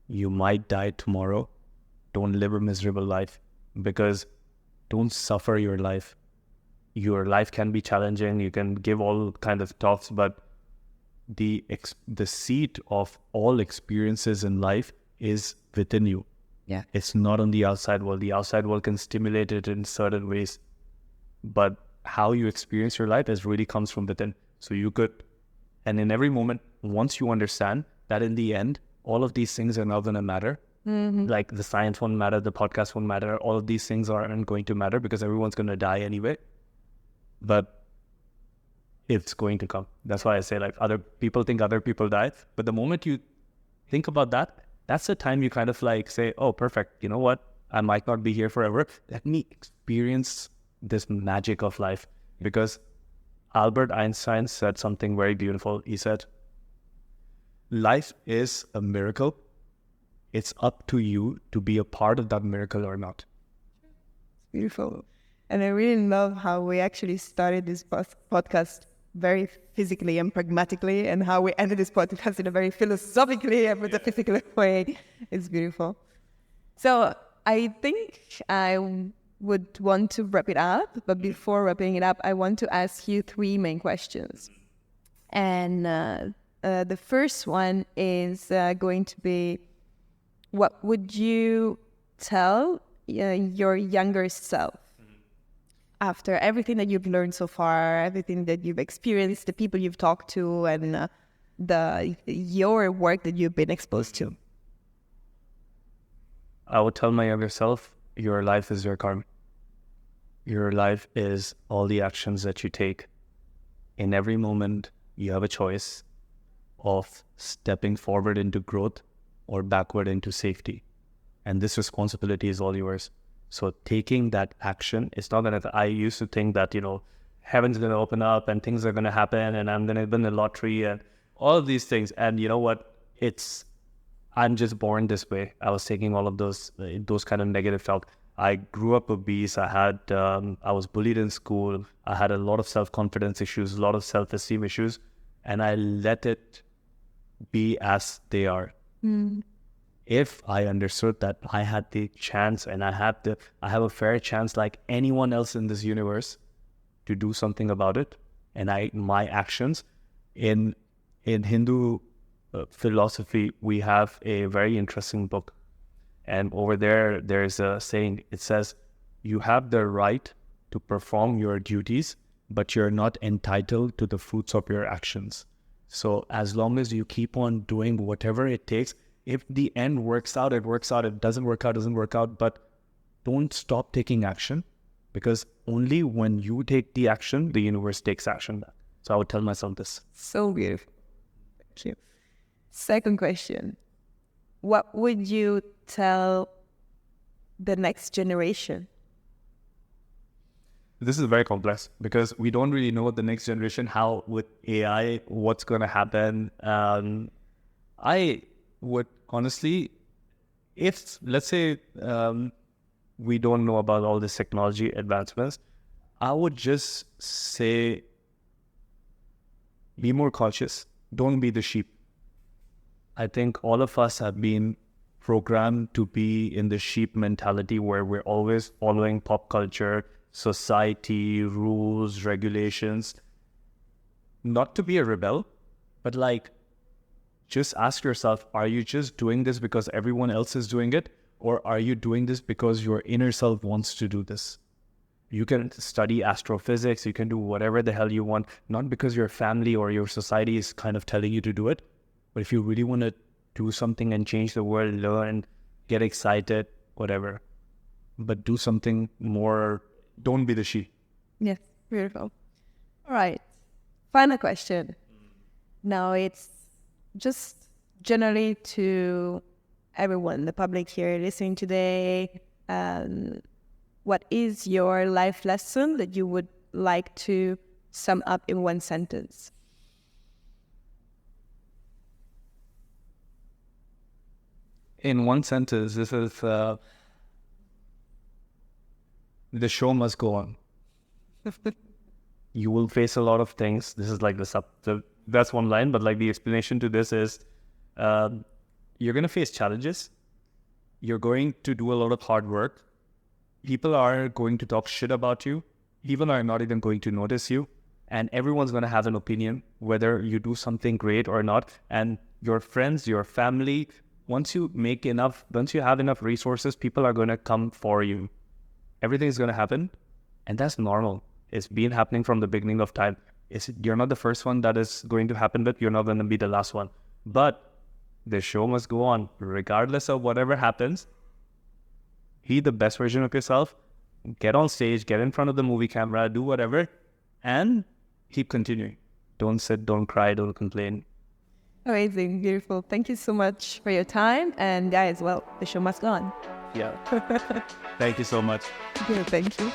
you might die tomorrow. Don't live a miserable life, because don't suffer your life. Your life can be challenging. You can give all kinds of talks, but the seat of all experiences in life is within you. Yeah. It's not on the outside world. The outside world can stimulate it in certain ways, but how you experience your life is really comes from within. So you could, and in every moment, once you understand that in the end, all of these things are not going to matter. Like the science won't matter, the podcast won't matter. All of these things aren't going to matter because everyone's going to die anyway. But it's going to come. That's why I say, like, other people think other people die. But the moment you think about that, that's the time you kind of like say, oh, perfect. You know what? I might not be here forever. Let me experience this magic of life. Because Albert Einstein said something very beautiful. He said, life is a miracle. It's up to you to be a part of that miracle or not. Beautiful. And I really love how we actually started this podcast very physically and pragmatically, and how we ended this podcast in a very philosophically and metaphysical way. It's beautiful. So I think I would want to wrap it up, but before wrapping it up, I want to ask you 3 main questions. And the first one is going to be, what would you tell your younger self after everything that you've learned so far, everything that you've experienced, the people you've talked to, and your work that you've been exposed to? I would tell my younger self, your life is your karma. Your life is all the actions that you take. In every moment, you have a choice of stepping forward into growth or backward into safety. And this responsibility is all yours. So taking that action, it's not that I used to think that, heaven's going to open up and things are going to happen and I'm going to win the lottery and all of these things. And you know what? I'm just born this way. I was taking all of those kind of negative talk. I grew up obese. I was bullied in school. I had a lot of self-confidence issues, a lot of self-esteem issues, and I let it be as they are. If I understood that I had the chance and I have a fair chance like anyone else in this universe to do something about it, and my actions in Hindu philosophy, we have a very interesting book, and over there's a saying. It says, you have the right to perform your duties, but you're not entitled to the fruits of your actions. So as long as you keep on doing whatever it takes, if the end works out, it works out. It doesn't work out, doesn't work out. But don't stop taking action, because only when you take the action, the universe takes action back. So I would tell myself this. So beautiful. Thank you. Second question. What would you tell the next generation? This is very complex because we don't really know the next generation, how with AI, what's going to happen. I would honestly, if let's say we don't know about all this technology advancements, I would just say be more conscious. Don't be the sheep. I think all of us have been programmed to be in the sheep mentality where we're always following pop culture, society, rules, regulations. Not to be a rebel, but like, just ask yourself, are you just doing this because everyone else is doing it? Or are you doing this because your inner self wants to do this? You can study astrophysics, you can do whatever the hell you want, not because your family or your society is kind of telling you to do it, but if you really want to do something and change the world, learn, get excited, whatever. But do something more, don't be the sheep. Yes, beautiful. All right. Final question. Now it's just generally to everyone, the public here listening today. What is your life lesson that you would like to sum up in one sentence? In one sentence, this is the show must go on. You will face a lot of things. This is like that's one line, but like the explanation to this is you're going to face challenges. You're going to do a lot of hard work. People are going to talk shit about you. People are not even going to notice you. And everyone's going to have an opinion, whether you do something great or not. And your friends, your family, once you have enough resources, people are going to come for you. Everything is going to happen. And that's normal. It's been happening from the beginning of time. You're not the first one that is going to happen, but you're not going to be the last one. But the show must go on. Regardless of whatever happens, be the best version of yourself. Get on stage, get in front of the movie camera, do whatever, and keep continuing. Don't sit, don't cry, don't complain. Amazing, beautiful. Thank you so much for your time. And guys, well, the show must go on. Yeah. Thank you so much. Thank you.